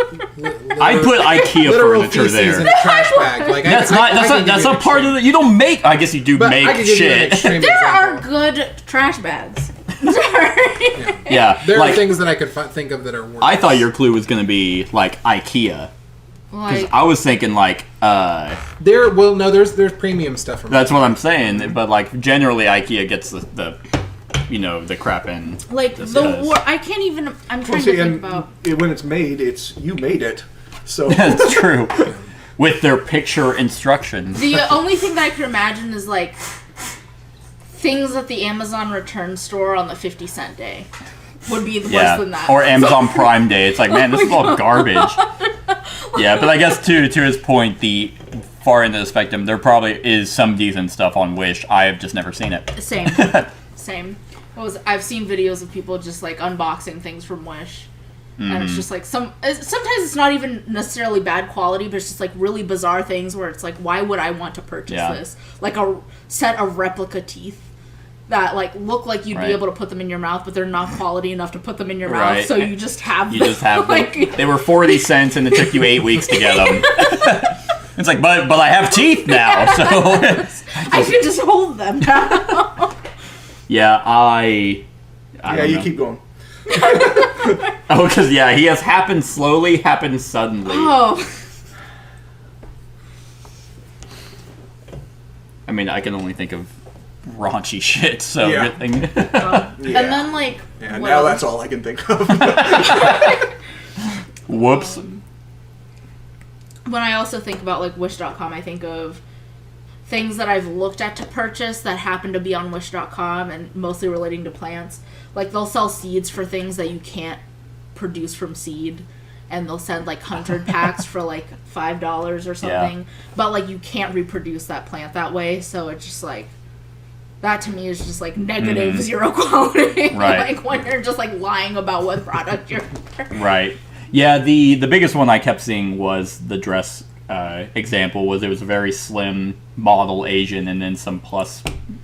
I'd put IKEA literal furniture feces in there. a trash bag. Like, That's I can give that's you an not part of extreme- the. You don't make. I guess you do But make I can give you an shit. extreme There are example. good trash bags. Sorry. Yeah, There like are things that I could think of that are worse. I thought your clue was gonna be like IKEA. Because Like, I was thinking like there's premium stuff from. that's what I'm saying, but like generally IKEA gets the the crap in. like this the does. I can't even. I'm Well, trying see, to think and about. when it's made, it's you made it. So That's true. With their picture instructions. The only thing that I could imagine is like things at the Amazon return store on the 50-cent day would be worse than that. Or Amazon Prime Day. It's like, man, this is all garbage. Yeah, but I guess to his point, the far end of the spectrum, there probably is some decent stuff on Wish. I have just never seen it. Same. Same. I've seen videos of people just like unboxing things from Wish. And it's just like sometimes it's not even necessarily bad quality, but it's just like really bizarre things where it's like, why would I want to purchase this? Like a set of replica teeth that like look like you'd Right. be able to put them in your mouth, but they're not quality enough to put them in your Right. mouth, so you just have You them. just have like, them. They were 40 cents and it took you 8 weeks to get them. It's like, but I have teeth now, so I can just hold them now. yeah, I yeah, don't you know. keep going. Oh, because he has happened slowly, happened suddenly. Oh, I mean, I can only think of raunchy shit, so Yeah. everything. Yeah. and then like Yeah, what now else? that's all I can think of. Whoops. When I also think about like Wish.com, I think of things that I've looked at to purchase that happen to be on Wish.com and mostly relating to plants. Like they'll sell seeds for things that you can't produce from seed, and they'll send like 100 packs for like $5 or something. But like you can't reproduce that plant that way, so it's just like that to me is just like negative zero quality. Right. Like when you're just like lying about what product you're. Right. Yeah, the biggest one I kept seeing was the dress example. Was it was a very slim model Asian, and then some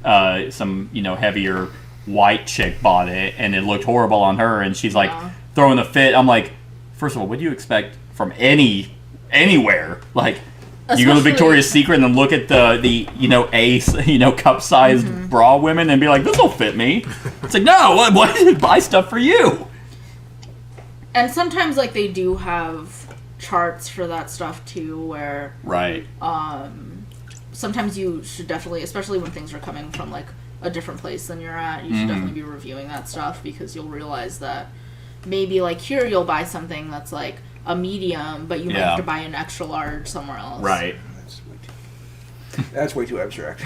heavier white chick bought it, and it looked horrible on her, and she's like throwing a fit. I'm like, first of all, what do you expect from anywhere? Like, you go to Especially- Victoria's Secret and then look at the cup sized bra women and be like, this will fit me. It's like, no, why did you buy stuff for you? And sometimes like they do have charts for that stuff too, where Right. sometimes you should definitely, especially when things are coming from like a different place than you're at, you should definitely be reviewing that stuff, because you'll realize that maybe like here you'll buy something that's like a medium, but you might have to buy an extra large somewhere else. Right. That's way too abstract.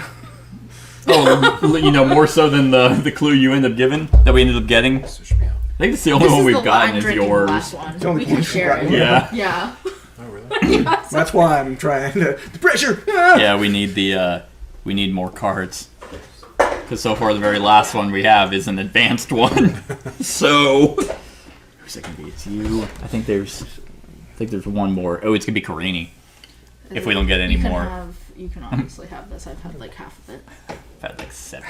Oh, more so than the clue you ended up giving that we ended up getting. I think it's the only one we've gotten is yours. Last one. The only We can one share it. we've Yeah. Yeah. Oh, really? That's why I'm trying to. The pressure! Yeah, we need more cards. Because so far the very last one we have is an advanced one. So who's it gonna be? It's you. I think there's one more. Oh, it's gonna be Karini. If we don't get any more. You can obviously have this. I've had like half of it. I've had like 7.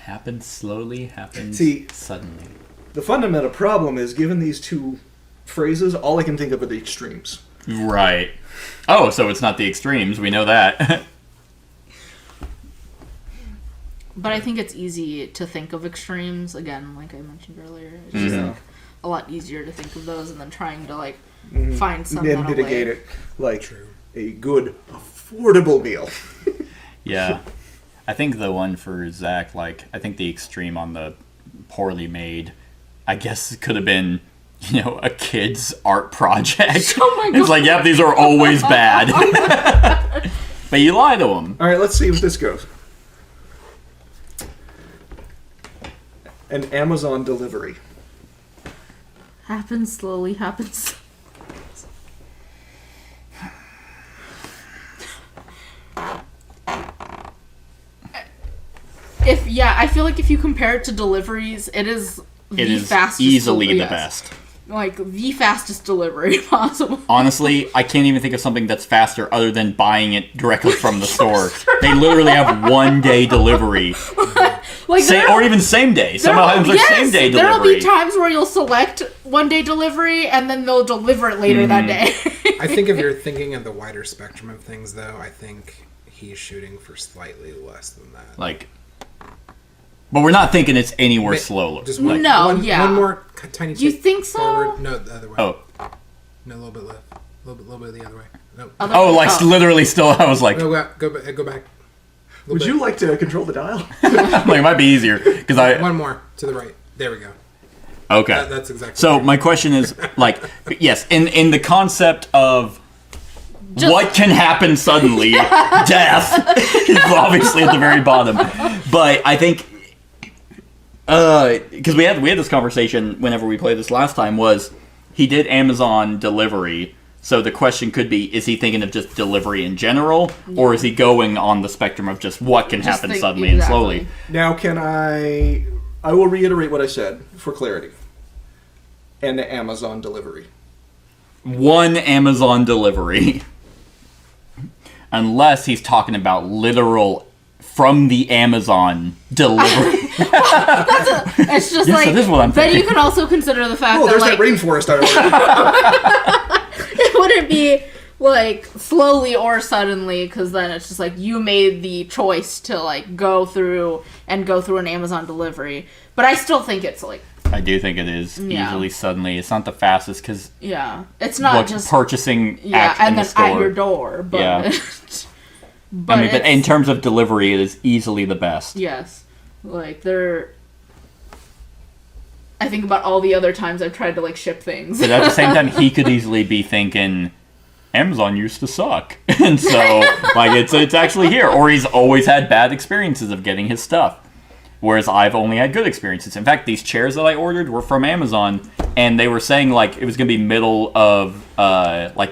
Happens slowly, happens suddenly. The fundamental problem is, given these two phrases, all I can think of are the extremes. Right. Oh, so it's not the extremes. We know that. But I think it's easy to think of extremes. Again, like I mentioned earlier, it's just like a lot easier to think of those and then trying to like find some And that'll mitigate like, it like a good, affordable meal. Yeah. I think the one for Zach, like, I think the extreme on the poorly made, I guess it could have been, a kid's art project. Oh my God. It's like, yep, these are always bad. But you lie to them. All right, let's see if this goes. An Amazon delivery. happens slowly, happens. I feel like if you compare it to deliveries, it is fastest. Easily the best. Like the fastest delivery possible. Honestly, I can't even think of something that's faster other than buying it directly from the store. They literally have 1 day delivery. Like Or even same day. Some items are same day delivery. There will be times where you'll select 1 day delivery and then they'll deliver it later that day. I think if you're thinking of the wider spectrum of things, though, I think he's shooting for slightly less than that. But we're not thinking it's anywhere slower. Just Like, one more tiny. Do you tick think so? Forward. No, the other way. Oh. No, a little bit left. A little bit the other way. No. Literally still, I was like, No, go back. Would you like to control the dial? it might be easier. Because One more to the right. There we go. Okay. That's exactly. So my question is, yes, in the concept of what can happen suddenly, death is obviously at the very bottom. But I think, because we had this conversation whenever we played this last time, was he did Amazon delivery. So the question could be, is he thinking of just delivery in general, or is he going on the spectrum of just what can happen suddenly and slowly? Now, I will reiterate what I said for clarity. An Amazon delivery. One Amazon delivery. Unless he's talking about literal from the Amazon delivery. It's just Yes, that is what I'm Then thinking. you can also consider the fact Oh, that there's that rainforest I ordered. it wouldn't be like slowly or suddenly, because then it's just like you made the choice to like go through an Amazon delivery. But I still think it's like I do think it is easily suddenly. It's not the fastest because it's not just purchasing and in the then store. at your door. But Yeah. but but in terms of delivery, it is easily the best. yes, like I think about all the other times I've tried to like ship things. But at the same time, he could easily be thinking, Amazon used to suck. And so, it's actually here. Or he's always had bad experiences of getting his stuff. Whereas I've only had good experiences. In fact, these chairs that I ordered were from Amazon. And they were saying, it was going to be middle of,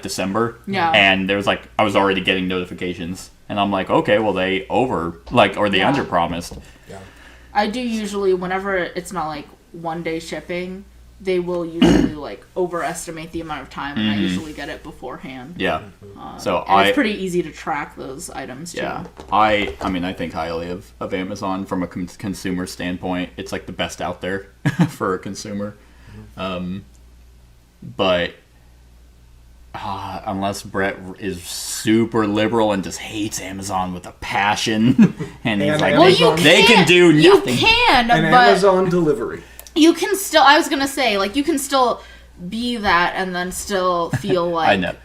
December. Yeah. And there was, I was already getting notifications. And I'm like, okay, well, they under-promised. Yeah. I do usually, whenever it's not 1 day shipping, they will usually overestimate the amount of time, and I usually get it beforehand. Yeah. And it's pretty easy to track those items too. Yeah. I think highly of Amazon from a consumer standpoint. It's the best out there for a consumer. But unless Brett is super liberal and just hates Amazon with a passion, and he's like, they can do nothing. You can, An but Amazon delivery. you can still. I was gonna say, you can still be that and then still feel like I know.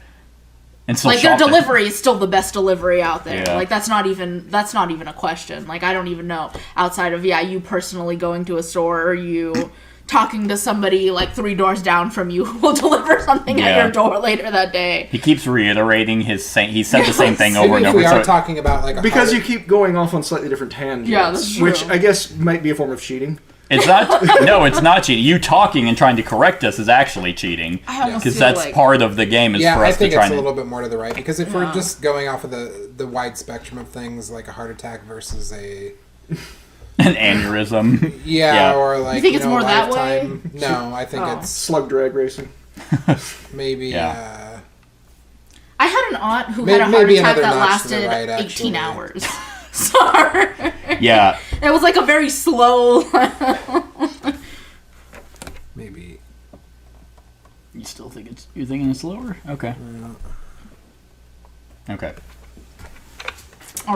And still their shop it. delivery is still the best delivery out there. Yeah. That's not even a question. I don't even know outside of you personally going to a store or you talking to somebody like 3 doors down from you who will deliver something at your door later that day. He keeps reiterating he said the same thing Maybe over and if over. we are talking about like a Because you keep going off on slightly different tangents. Yeah, that's true. Which I guess might be a form of cheating. It's not. No, it's not cheating. You talking and trying to correct us is actually cheating. I almost Because feel that's like, part of the game is for I us to think try it's a and... little bit more to the right because if we're just going off of the wide spectrum of things, like a heart attack versus a an aneurysm. yeah, or like you think it's more that lifetime. No, I think it's Slug drag racing. maybe. Yeah. I had an aunt who Maybe- had a heart maybe attack another that notch to the lasted right, 18 actually. hours. Sorry. Yeah. It was like a very slow. Maybe. You still think you're thinking it's slower? Okay. Okay.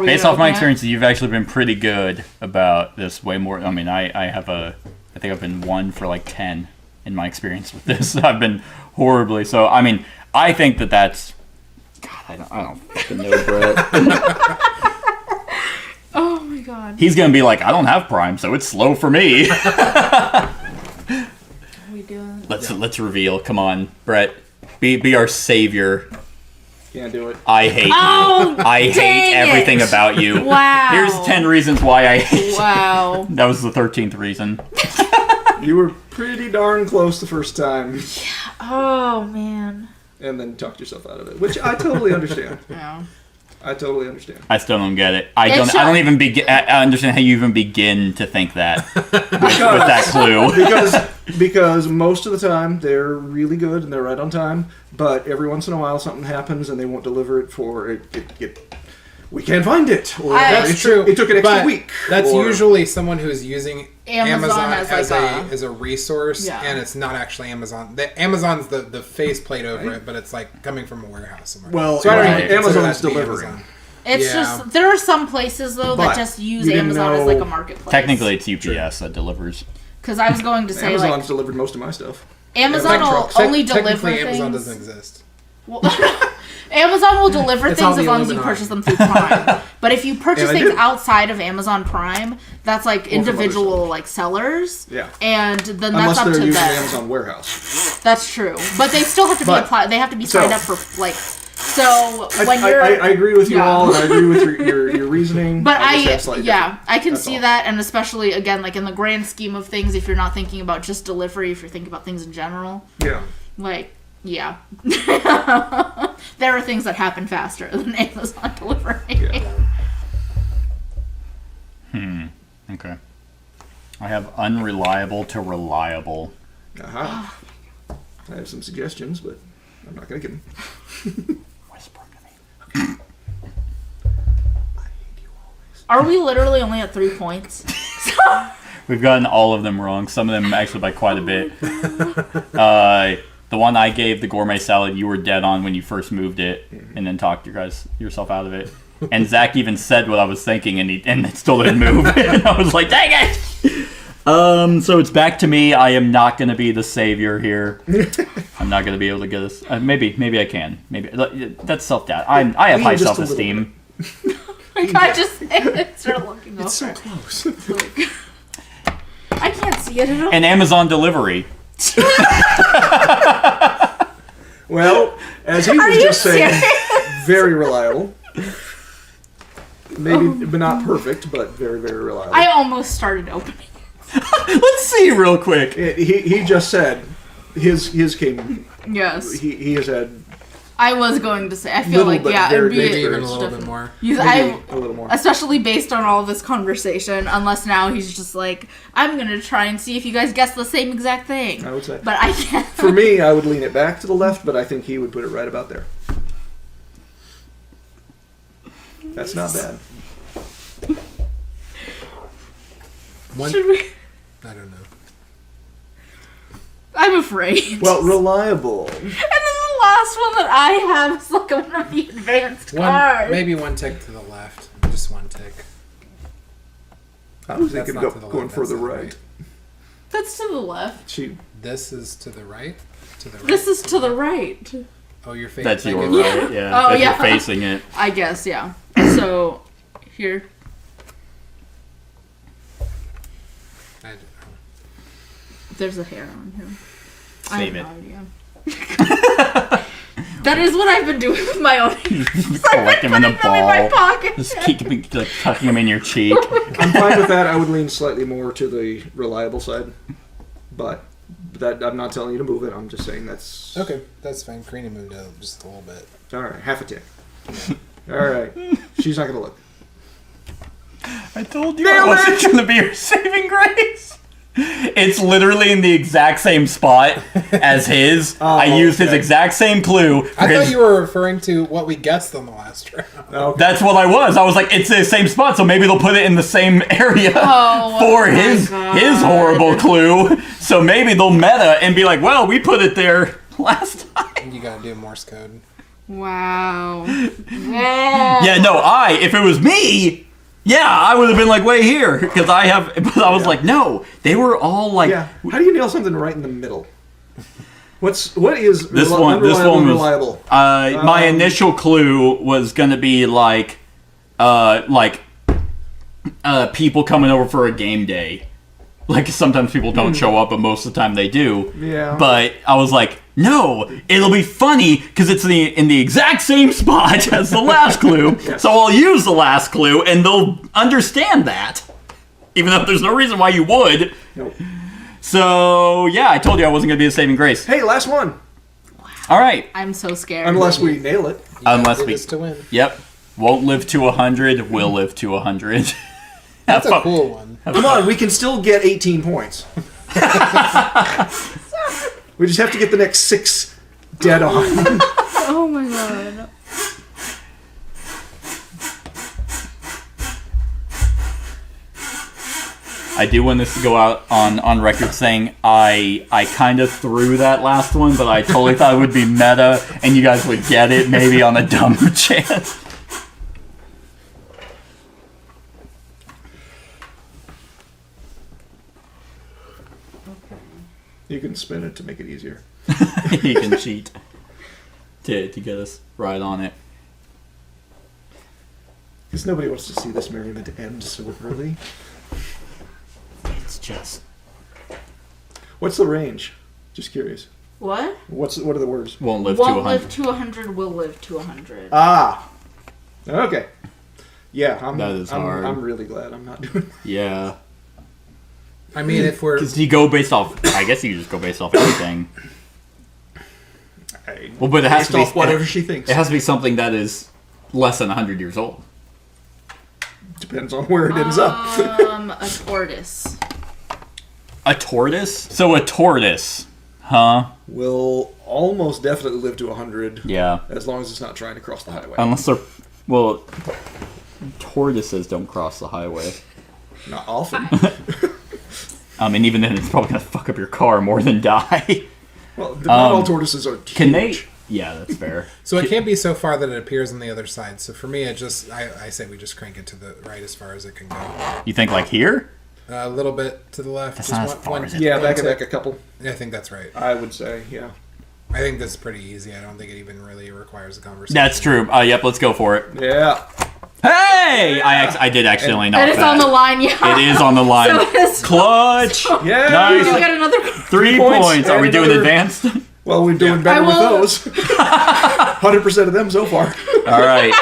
Based off my experiences, you've actually been pretty good about this. Way more. I mean, I think I've been 1 for like 10 in my experience with this. I've been horribly so. I mean, I think that's. God, I don't fucking know, Brett. Oh my god. He's gonna be like, I don't have Prime, so it's slow for me. We doing? Let's reveal. Come on, Brett. Be our savior. Can't do it. I hate Oh, you. I hate dang everything it. about you. Wow. Here's 10 reasons why I hate you. Wow. That was the 13th reason. You were pretty darn close the first time, Oh man. and then talked yourself out of it, which I totally understand. Yeah. I totally understand. I still don't get it. I It's don't even begin. I understand how you even begin to think that with that clue. Because most of the time they're really good and they're right on time, but every once in a while something happens and they won't deliver it for it. We can't find it. Or That's true. It took an extra but week. That's or, usually someone who's using Amazon Amazon as like as a resource, Yeah. and it's not actually Amazon. Amazon's the faceplate over it, but it's like coming from a warehouse somewhere. Well, so I don't right. even consider Amazon's that to be delivering. Amazon. It's Yeah. just there are some places though But that just use you didn't Amazon as know- like a marketplace. Technically, it's UPS that delivers. Because I was going to say Amazon's like delivered most of my stuff. Amazon will only deliver Technically, things. Amazon doesn't exist. Well, Amazon will deliver It's all things as the long as you Illuminati. purchase them through Prime. But if you purchase And I things do. outside of Amazon Prime, that's like from other individual like sellers. Yeah. And then Unless that's up they're to using them. the Amazon warehouse. That's true. But they still have to be But- applied. They have to be so- signed up for like. So when you're, I agree with you Yeah. all, and I agree with your reasoning. But just have slightly different. I can That's see all. that, and especially again, like in the grand scheme of things, if you're not thinking about just delivery, if you're thinking about things in general, Yeah. like yeah, there are things that happen faster than Amazon delivery. Yeah. Okay. I have unreliable to reliable. Aha. I have some suggestions, but I'm not going to give them. Whisper to me. I hate you always. Are we literally only at 3 points? We've gotten all of them wrong. Some of them actually by quite a bit. The one I gave, the gourmet salad, you were dead on when you first moved it, and then talked yourself out of it. And Zach even said what I was thinking, and it still didn't move. And I was like, dang it! So it's back to me. I am not going to be the savior here. I'm not going to be able to get us. Maybe I can. Maybe that's self-doubt. I have high Just a little self-esteem. Like I just started looking over. It's so it. close. Like, I can't see it at all. And Amazon delivery. Well, as he Are was you just saying, serious? very reliable. Maybe but not perfect, but very, very reliable. I almost started opening. Let's see real quick. He just said his came. Yes, He has had I was going to say. I feel Little like bit, yeah, very it'd be Maybe even a It's little bit more. You, maybe a little more. especially based on all this conversation. Unless now he's just like, I'm gonna try and see if you guys guess the same exact thing. I would say. But I can't. For me, I would lean it back to the left, but I think he would put it right about there. That's not bad. Should we? I don't know. I'm afraid. Well, reliable. And then the last one that I have is like one of the advanced cards. Maybe one tick to the left. Just one tick. I was That's thinking not to the going left, further that's to the right. That's to the left. She This is to the right. To the right. This is to the right. Oh, you're facing. That's your thinking- right. Yeah. Oh, if yeah. You're facing it. I guess, yeah. So, here. I don't know. There's a hair on him. Save I it. have no idea. That is what I've been doing with my own hair. Collect him in a Putting them in my ball. pocket. Just keep like, tucking him in your cheek. I'm fine with that. I would lean slightly more to the reliable side, but that I'm not telling you to move it. I'm just saying that's Okay, that's fine. Karina moved it just a little bit. all right. Half a tick. All right. She's not gonna look. I told you I wasn't going to be your saving grace. It's literally in the exact same spot as his. I used his okay. exact same clue. I thought you were referring to what we guessed on the last round. Okay. That's what I was. I was like, it's the same spot, so maybe they'll put it in the same area Oh, for my his God. horrible clue. So maybe they'll meta and be like, well, we put it there last time. You gotta do Morse code. Wow. Yeah, no, if it was me, yeah, I would have been like, way here, because but I was like, no, they were all like, Yeah. How do you nail something right in the middle? What is This reli- one was unreliable, reliable? my initial clue was gonna be like people coming over for a game day. Like sometimes people don't show up, but most of the time they do. Yeah. But I was like, no, it'll be funny because it's in the exact same spot as the last clue. So I'll use the last clue, and they'll understand that, even though there's no reason why you would. Nope. So yeah, I told you I wasn't gonna be a saving grace. Hey, last one. All right, I'm so scared. Unless we nail it. unless Do we. this to win. Yep. Won't live to 100. Will live to 100. That's a cool one. Come on, we can still get 18 points. We just have to get the next 6 dead on. Oh my god. I do want this to go out on record saying I kind of threw that last one, but I totally thought it would be meta and you guys would get it maybe on a dumb chance. You can spin it to make it easier. You can cheat to get us right on it. Because nobody wants to see this merriment end so early. It's just What's the range? Just curious. What? What are the words? won't live to Won't 100. live to 100, will live to 100. Ah. Okay. Yeah, That is hard. I'm really glad I'm not doing that. Yeah. I mean, if we're Because you go based off. I guess you just go based off anything. Well, but it has Based to be off whatever she thinks. It has to be something that is less than 100 years old. Depends on where it ends up. A tortoise. A tortoise? So a tortoise, huh? Will almost definitely live to 100 Yeah. as long as it's not trying to cross the highway. Unless they're, well, tortoises don't cross the highway. Not often. And even then, it's probably gonna fuck up your car more than die. Well, not all tortoises are huge. Can they? Yeah, that's fair. so it can't be so far that it appears on the other side. So for me, I say we just crank it to the right as far as it can go. You think like here? A little bit to the left. That's just not as far as it- Yeah, back one it back tick. a couple. I think that's right. I would say, yeah. I think this is pretty easy. I don't think it even really requires a conversation. That's true. Yep, let's go for it. Yeah. Hey! I did accidentally knock And it's that. on the line, yeah. It is on the line. So it is- Clutch! Yeah. Nice. You get another. 3 points points. Are and we doing another- advanced? Well, we're doing better I with will- those. 100% of them so far. All right.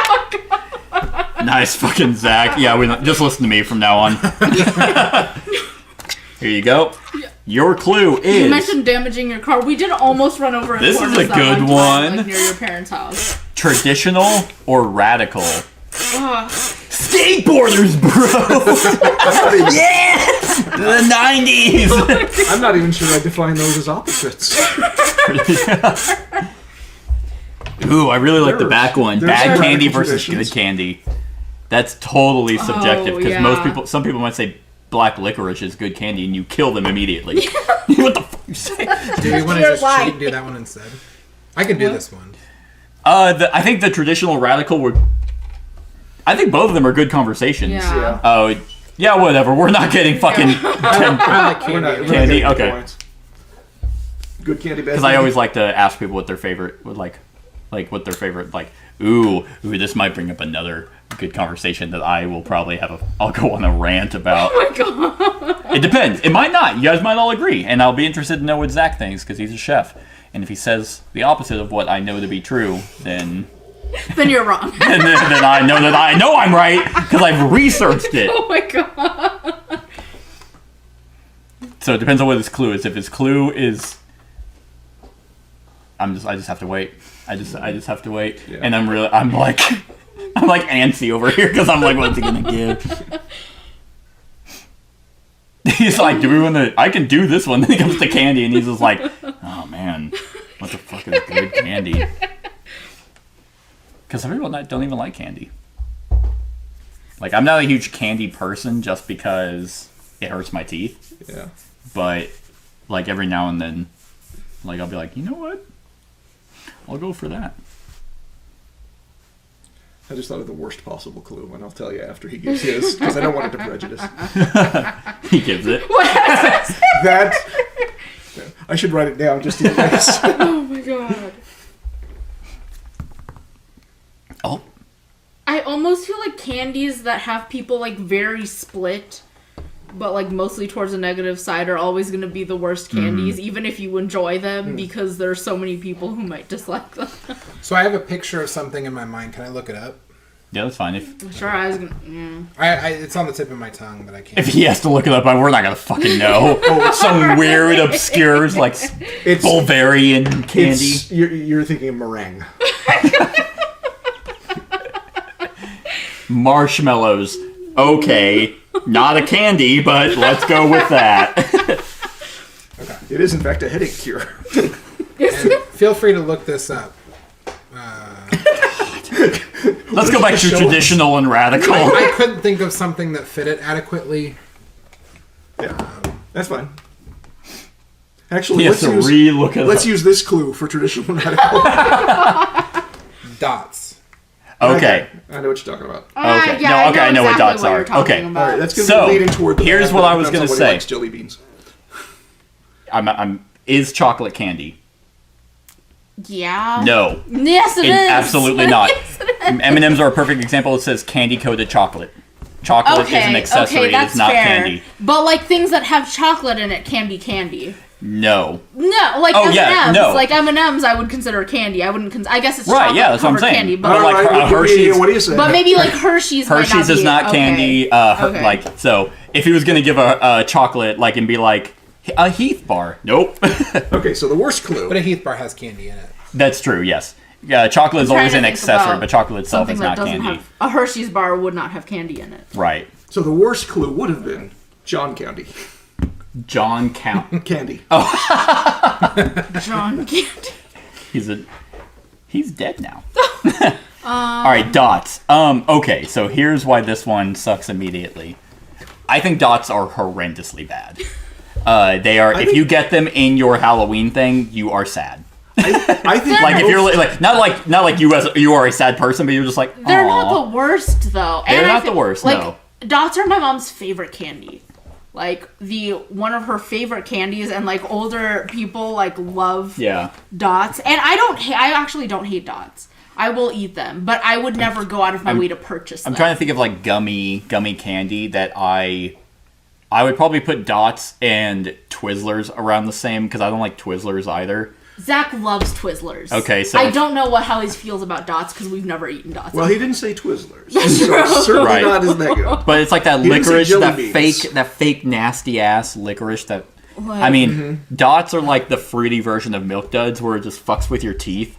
Nice fucking Zach. Yeah, just listen to me from now on. Here you go. Your clue is... You mentioned damaging your car. We did almost run over a This is tortoise a that good time, one. like, near your parents' house. traditional or radical? Ugh. Skateboarders, bro! Yes! The 90s! I'm not even sure I define those as opposites. Ooh, I really like the back one. There's Bad radical candy versus traditions. good candy. That's totally subjective because yeah. some people might say black licorice is good candy and you kill them immediately. What the fuck you say? Do you want to You're just lying. cheat and do that one instead? I can do this one. I think the traditional radical would. I think both of them are good conversations. Yeah. Oh, yeah, whatever. We're not getting fucking I like We're not, candy. we're not Candy, getting okay. points. Good candy, bad because I candy. always like to ask people what their favorite would like what their favorite ooh, this might bring up another good conversation that I will probably I'll go on a rant about. Oh my god. It depends. It might not. You guys might all agree, and I'll be interested to know what Zach thinks because he's a chef. And if he says the opposite of what I know to be true, then Then you're wrong. then I know that I know I'm right because I've researched it. Oh my god. So it depends on what his clue is. If his clue is, I just have to wait. I just have to wait, Yeah. and I'm like antsy over here because I'm like, what's he gonna give? He's like, do we want to? I can do this one. Then he comes to candy, and he's just like, oh man, what the fuck is good candy? Because some people don't even like candy. Like, I'm not a huge candy person just because it hurts my teeth. Yeah. But, like, every now and then, like, I'll be like, you know what? I'll go for that. I just thought of the worst possible clue, and I'll tell you after he gives his, because I don't want it to prejudice. He gives it. That, I should write it down just in case. Oh my god. Oh. I almost feel like candies that have people like very split, but like mostly towards the negative side, are always going to be the worst candies, even if you enjoy them, because there are so many people who might dislike them. So I have a picture of something in my mind. Can I look it up? Yeah, that's fine. If Sure, I was gonna. It's on the tip of my tongue, but I can't. he has to look it up, we're not going to fucking know. Some weird, obscure, like, It's Bulgarian candy. You're thinking of meringue. Marshmallows. Okay. Not a candy, but let's go with that. It is, in fact, a headache cure. And feel free to look this up. Let's go back to traditional and radical. I couldn't think of something that fit it adequately. Yeah, that's fine. Actually, He has to re-look it let's up. use this clue for traditional radical. Dots. Okay. I know what you're talking about. Okay. Yeah, No, okay, I know what dots you're are. talking Okay. about. All right, that's going So, to be leading toward the here's bad, what but I was depends gonna on what say. he likes jelly beans. Is chocolate candy? Yeah. No. Yes, it is. Absolutely not. Yes, it is. M&Ms are a perfect example. It says candy-coated chocolate. Chocolate is an accessory. Okay, that's it is not fair. candy. But like things that have chocolate in it can be candy. No. No, like Oh, M&Ms. yeah, no. Like M&Ms, I would consider candy. I wouldn't. I guess it's Right, chocolate yeah, that's what I'm covered saying. candy, Or but like Hershey's. What do you say? but maybe like Hershey's. Hershey's might not is be, not okay. candy. Okay. Like, so if he was going to give a chocolate, like, and be like, a Heath bar. Nope. Okay, so the worst clue. But a Heath bar has candy in it. That's true, yes. Chocolate is I'm always trying an to think accessory, about but chocolate itself something is that not doesn't candy. have a Hershey's bar would not have candy in it. Right. So the worst clue would have been John Candy. John Count. Candy. John candy. He's dead now. All right, dots. Okay, so here's why this one sucks immediately. I think dots are horrendously bad. They are. If you get them in your Halloween thing, you are sad. I think Like if you're like not like you are a sad person, but you're just like They're "Aw." not the worst though. They're And I not the think, worst, Like no. dots are my mom's favorite candy. Like one of her favorite candies, and like older people like love Yeah. dots. And I actually don't hate dots. I will eat them, but I would never go out of my way to purchase them. I'm trying to think of like gummy candy that I would probably put dots and Twizzlers around the same because I don't like Twizzlers either. Zach loves Twizzlers. Okay, so I don't know how he feels about dots because we've never eaten dots. Well, he didn't say Twizzlers. So certainly Right. not as negative. But it's like that didn't say licorice, jelly that beans. fake nasty ass licorice that. Like- I mean, dots are like the fruity version of Milk Duds, where it just fucks with your teeth.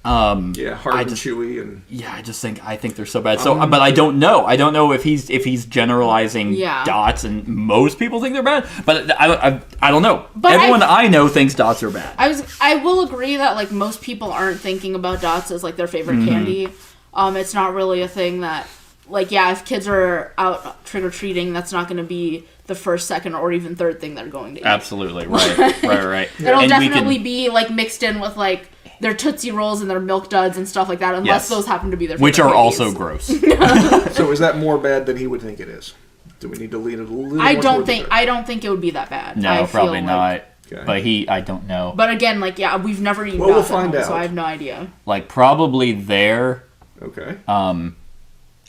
Yeah, hard I and just- chewy and Yeah, I think they're so bad. So, but I don't know. I don't know if he's generalizing Yeah. dots, and most people think they're bad. But I don't know. But Everyone I know thinks dots are bad. I will agree that like most people aren't thinking about dots as like their favorite Mm-hmm. candy. It's not really a thing that like if kids are out trick or treating, that's not going to be the first, second, or even third thing they're going to eat. Absolutely right. It'll And we definitely can- be like mixed in with like their Tootsie Rolls and their Milk Duds and stuff like that, unless Yes. those happen to be their which favorite are also candies. gross. so is that more bad than he would think it is? Do we need to lean it a little I more don't toward think the I don't think it would be that bad. No, I feel probably like- not. Okay. But I don't know. But again, like we've never eaten Well, we'll dots at find home, out. so I have no idea. Like probably there. Okay.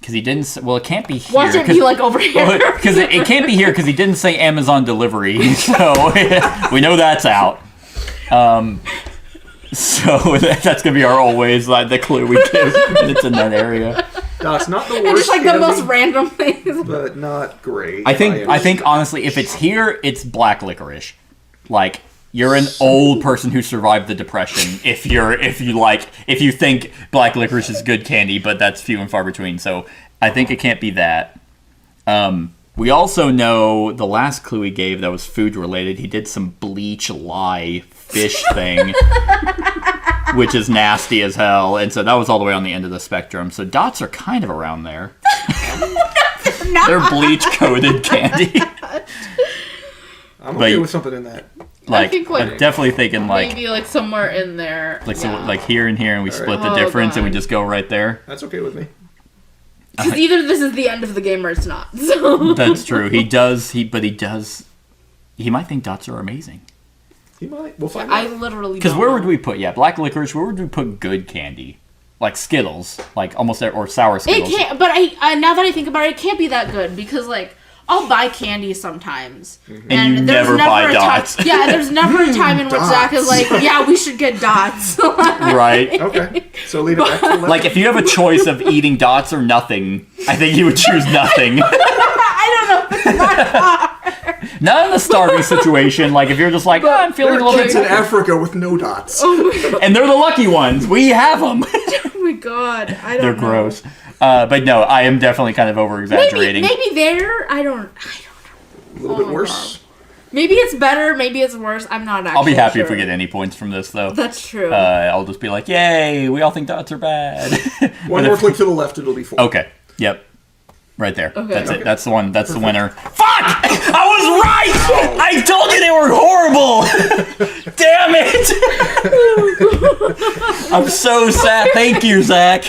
because he didn't. Well, it can't be here. Watch it be like over here. Because it can't be here because he didn't say Amazon delivery, so we know that's out. So that's gonna be our always the clue we give. And it's in that area. That's not the worst. And just like the candy, most random things. but not great. I think honestly, if it's here, it's black licorice. Like you're an old person who survived the Depression. If you think black licorice is good candy, but that's few and far between. So I think it can't be that. We also know the last clue he gave that was food related. He did some bleach lye fish thing, which is nasty as hell, and so that was all the way on the end of the spectrum. So dots are kind of around there. They're bleach coated candy. I'm okay with something in that. Like, I think, like, I'm definitely thinking like maybe like somewhere in there. like yeah. so like here and here, and we split the Oh, difference, and we God. just go right there. That's okay with me. Because either this is the end of the game or it's not. So That's true. He does. He might think dots are amazing. He might. We'll find I out. literally. Because don't where know. would we put black licorice? Where would we put good candy? Like Skittles, like almost or sour It Skittles. can't. But I now that I think about it, it can't be that good because like I'll buy candy sometimes, And you there's never buy a dots. Time, yeah, there's never a time in which Zach is like, yeah, we should get dots. Right. Okay, so leave it back to the left. Like if you have a choice of eating dots or nothing, I think you would choose nothing. I don't know. Not in a starving situation. Like if you're just like, I'm feeling There a are little kids in bit, Africa with no dots. and they're the lucky ones. We have them. Oh my god, I don't. They're know. gross. But no, I am definitely kind of over exaggerating. Maybe there. I don't know. A little Oh bit my worse. Maybe it's better. Maybe it's worse. I'm not actually. I'll be happy sure. if we get any points from this, though. That's true. I'll just be like, yay, we all think dots are bad. One But more if- click to the left, it'll be 4. Okay. Yep. Right there. Okay. That's Okay. it. That's the one. That's the winner. Fuck! I was right! I told you they were horrible! Damn it! I'm so sad. Thank you, Zach.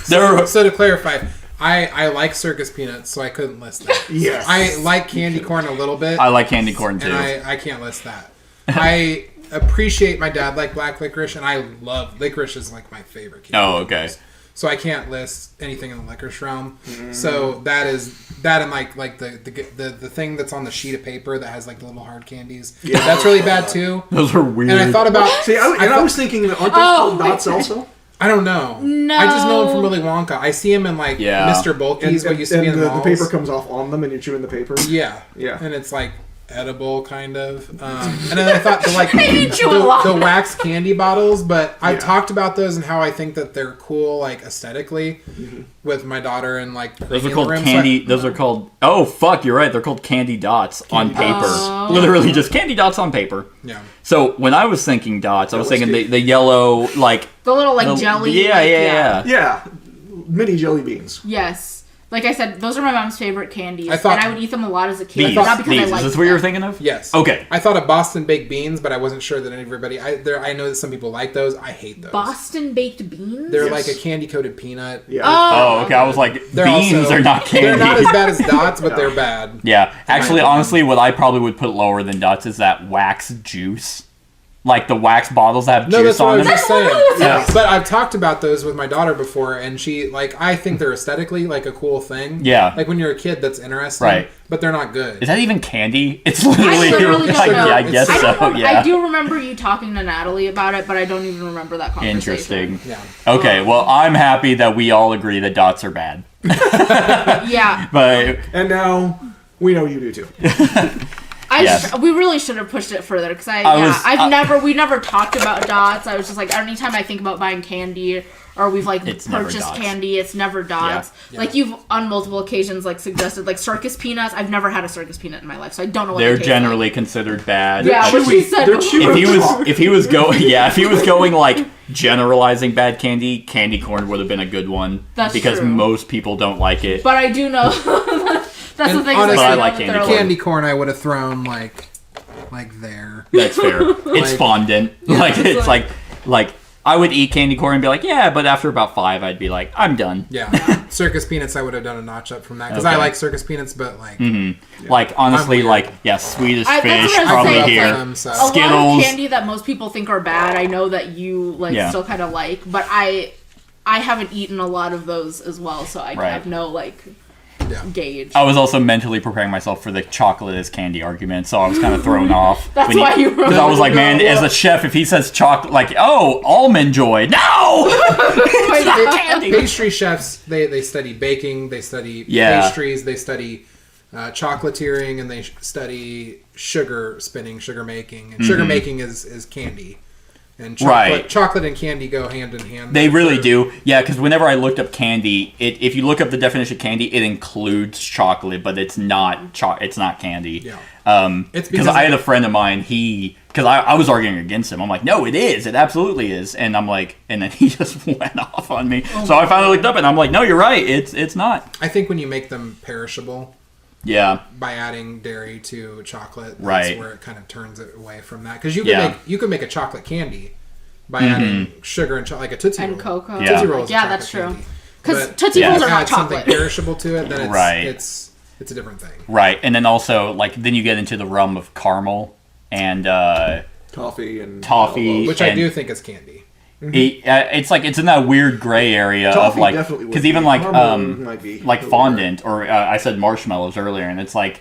They're So to clarify, I like circus peanuts, so I couldn't list that. Yes. I like candy corn a little bit, I like candy corn, too. and I can't list that. I appreciate my dad like black licorice, and I love licorice is like my favorite candy. Oh, okay. So I can't list anything in the licorice realm. So that and like the thing that's on the sheet of paper that has like the little hard candies. Yeah. That's really bad too. Those are weird. And I thought about See, I was thinking, that aren't they called dots also? I don't know. No. I just know him from Willy Wonka. I see him in like Yeah. Mr. Bulky's, what used to be in the malls. paper comes off on them and you're chewing the paper. Yeah. Yeah. And it's like edible kind of. And then I thought you chew a lot. the wax candy bottles, but I've Yeah. talked about those and how I think that they're cool like aesthetically with my daughter and like Those are in the called room, so candy. Those are called. Oh fuck! You're right. They're called candy dots on paper. dots. Literally, just candy dots on paper. yeah. So when I was thinking dots, I was was thinking cute. the yellow like the little like the- jelly. Yeah, like, yeah. Yeah, mini jelly beans. Yes. Like I said, those are my mom's favorite candies, I thought- and I would eat them a lot as a kid. These, Not because these. I Is liked this what you were them. thinking of? Yes. Okay. I thought of Boston baked beans, but I wasn't sure that everybody. I know that some people like those. I hate those. Boston baked beans. They're Yes. like a candy coated peanut. Yeah. Oh, okay. I was like, They're beans also- are not candy. They're not as bad as dots, but they're bad. Yeah, actually, opinion. honestly, what I probably would put lower than dots is that wax juice, like the wax bottles that have No, juice that's what I on was them. just saying. Yeah. But I've talked about those with my daughter before, and she like I think they're aesthetically like a cool thing. Yeah. Like when you're a kid, that's interesting. Right. But they're not good. Is that even candy? It's literally, I literally don't like, know. yeah, I guess I, so. don't remember, Yeah. I do remember you talking to Natalie about it, but I don't even remember that conversation. Interesting. Yeah. Okay, well, I'm happy that we all agree that dots are bad. Yeah. But And now we know you do too. Yes. We really should have pushed it further because we never talked about dots. I was just like, anytime I think about buying candy or we've like It's never purchased dots. candy, it's never dots. Yeah. Like you've on multiple occasions like suggested like circus peanuts. I've never had a circus peanut in my life, so I don't know what they're they taste generally considered bad. Like. Yeah, what she said. They're chewy. If he was going like generalizing bad candy, candy corn would have been a good one. That's because true. most people don't like it. But I do know that's the And thing. honestly, But I know like that candy they're corn. Candy corn, I would have thrown like there. That's fair. It's Like- fondant. Like it's like I would eat candy corn and be like, yeah, but after about 5, I'd be like, I'm done. Yeah. Circus peanuts, I would have done a notch up from that because I Okay. like circus peanuts, but like Like honestly, I'm weird. like yeah, Swedish That's fish what I was probably saying. here. So- a lot Skittles. of candy that most people think are bad. I know that you like Yeah. still kind of like, but I I haven't eaten a lot of those as well, so I Right. have no like gauge. I was also mentally preparing myself for the chocolate is candy argument, so I was kind of thrown off. That's why you were. Because I was like, man, as a chef, if he says chocolate, like, oh, almond joy, no! It's not candy. Pastry chefs, they study baking, they study Yeah. pastries, they study chocolatiering, and they study sugar spinning, sugar making. And sugar making is candy. And Right. chocolate and candy go hand in hand. They really do. Yeah, because whenever I looked up candy, if you look up the definition of candy, it includes chocolate, but it's not it's not candy. Yeah. It's Because I had a friend of mine, because I was arguing against him. I'm like, no, it is. It absolutely is. And I'm like, and then he just went off on me. So I finally looked up and I'm like, no, you're right. It's not. I think when you make them perishable Yeah. by adding dairy to chocolate, that's Right. where it kind of turns it away from that. Because you can make a chocolate candy by adding sugar and like a Tootsie Roll. And cocoa. Yeah. Tootsie Roll is a Yeah, chocolate that's true. candy. Because But Tootsie Rolls if are you not add something chocolate. perishable to it, then Right. it's a different thing. Right. And then also, like, then you get into the realm of caramel and Toffee and Toffee. Which I and- do think is candy. it's like it's in that weird gray area of Toffee like definitely would because be. even like Caramel might be like a little fondant or I said marshmallows earlier, and it's like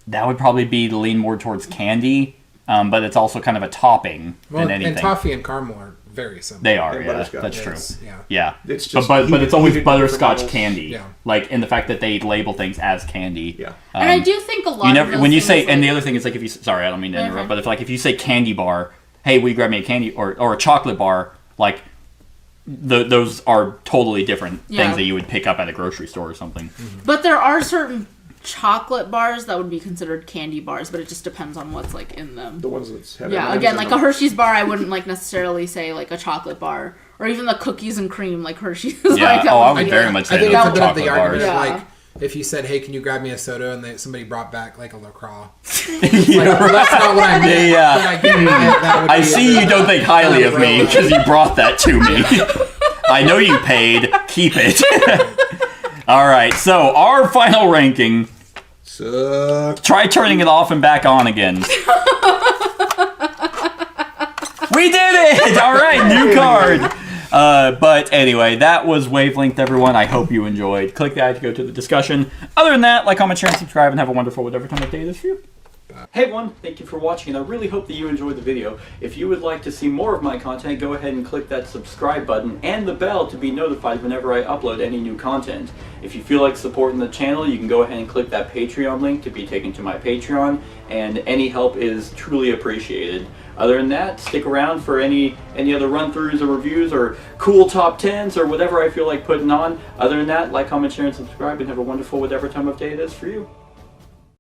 that would probably be lean more towards candy, but it's also kind of a topping Well, than anything. and toffee and caramel are very similar. They are, And yeah, butterscotch. that's true. Yeah. Yeah, It's just but heated- it's always heated butterscotch different candy, Yeah. like in the fact that they label things as candy. Yeah. And I do think a lot You of never those when you things, say like, and the other thing is like if you sorry I don't mean to interrupt, Okay. but if you say candy bar, hey, will you grab me a candy or a chocolate bar, like those are totally different Yeah. things that you would pick up at a grocery store or something. But there are certain chocolate bars that would be considered candy bars, but it just depends on what's like in them. The ones that have Yeah, M&Ms again, in like them. a Hershey's bar, I wouldn't like necessarily say like a chocolate bar, or even the cookies and cream like Hershey's. Yeah, like, that oh, I would would be, very like- much I say think those it's a are bit of the chocolate argument bars. of Yeah. like if you said, "Hey, can you grab me a soda?" and somebody brought back like a LaCroix. Yeah, Well, that's not what I meant. Yeah. But I get it. That would I be see a- you don't think highly of me because you brought that to me. I know you paid. Keep it. All right, so our final ranking. Suck. Try turning it off and back on again. We did it! All right, new card. But anyway, that was Wavelength, everyone. I hope you enjoyed. Click that to go to the discussion. Other than that, like, comment, share, and subscribe, and have a wonderful whatever time of day it is for you. Hey everyone, thank you for watching, and I really hope that you enjoyed the video. If you would like to see more of my content, go ahead and click that subscribe button and the bell to be notified whenever I upload any new content. If you feel like supporting the channel, you can go ahead and click that Patreon link to be taken to my Patreon, and any help is truly appreciated. Other than that, stick around for any other run-throughs or reviews or cool top 10s or whatever I feel like putting on. Other than that, like, comment, share, and subscribe, and have a wonderful whatever time of day it is for you.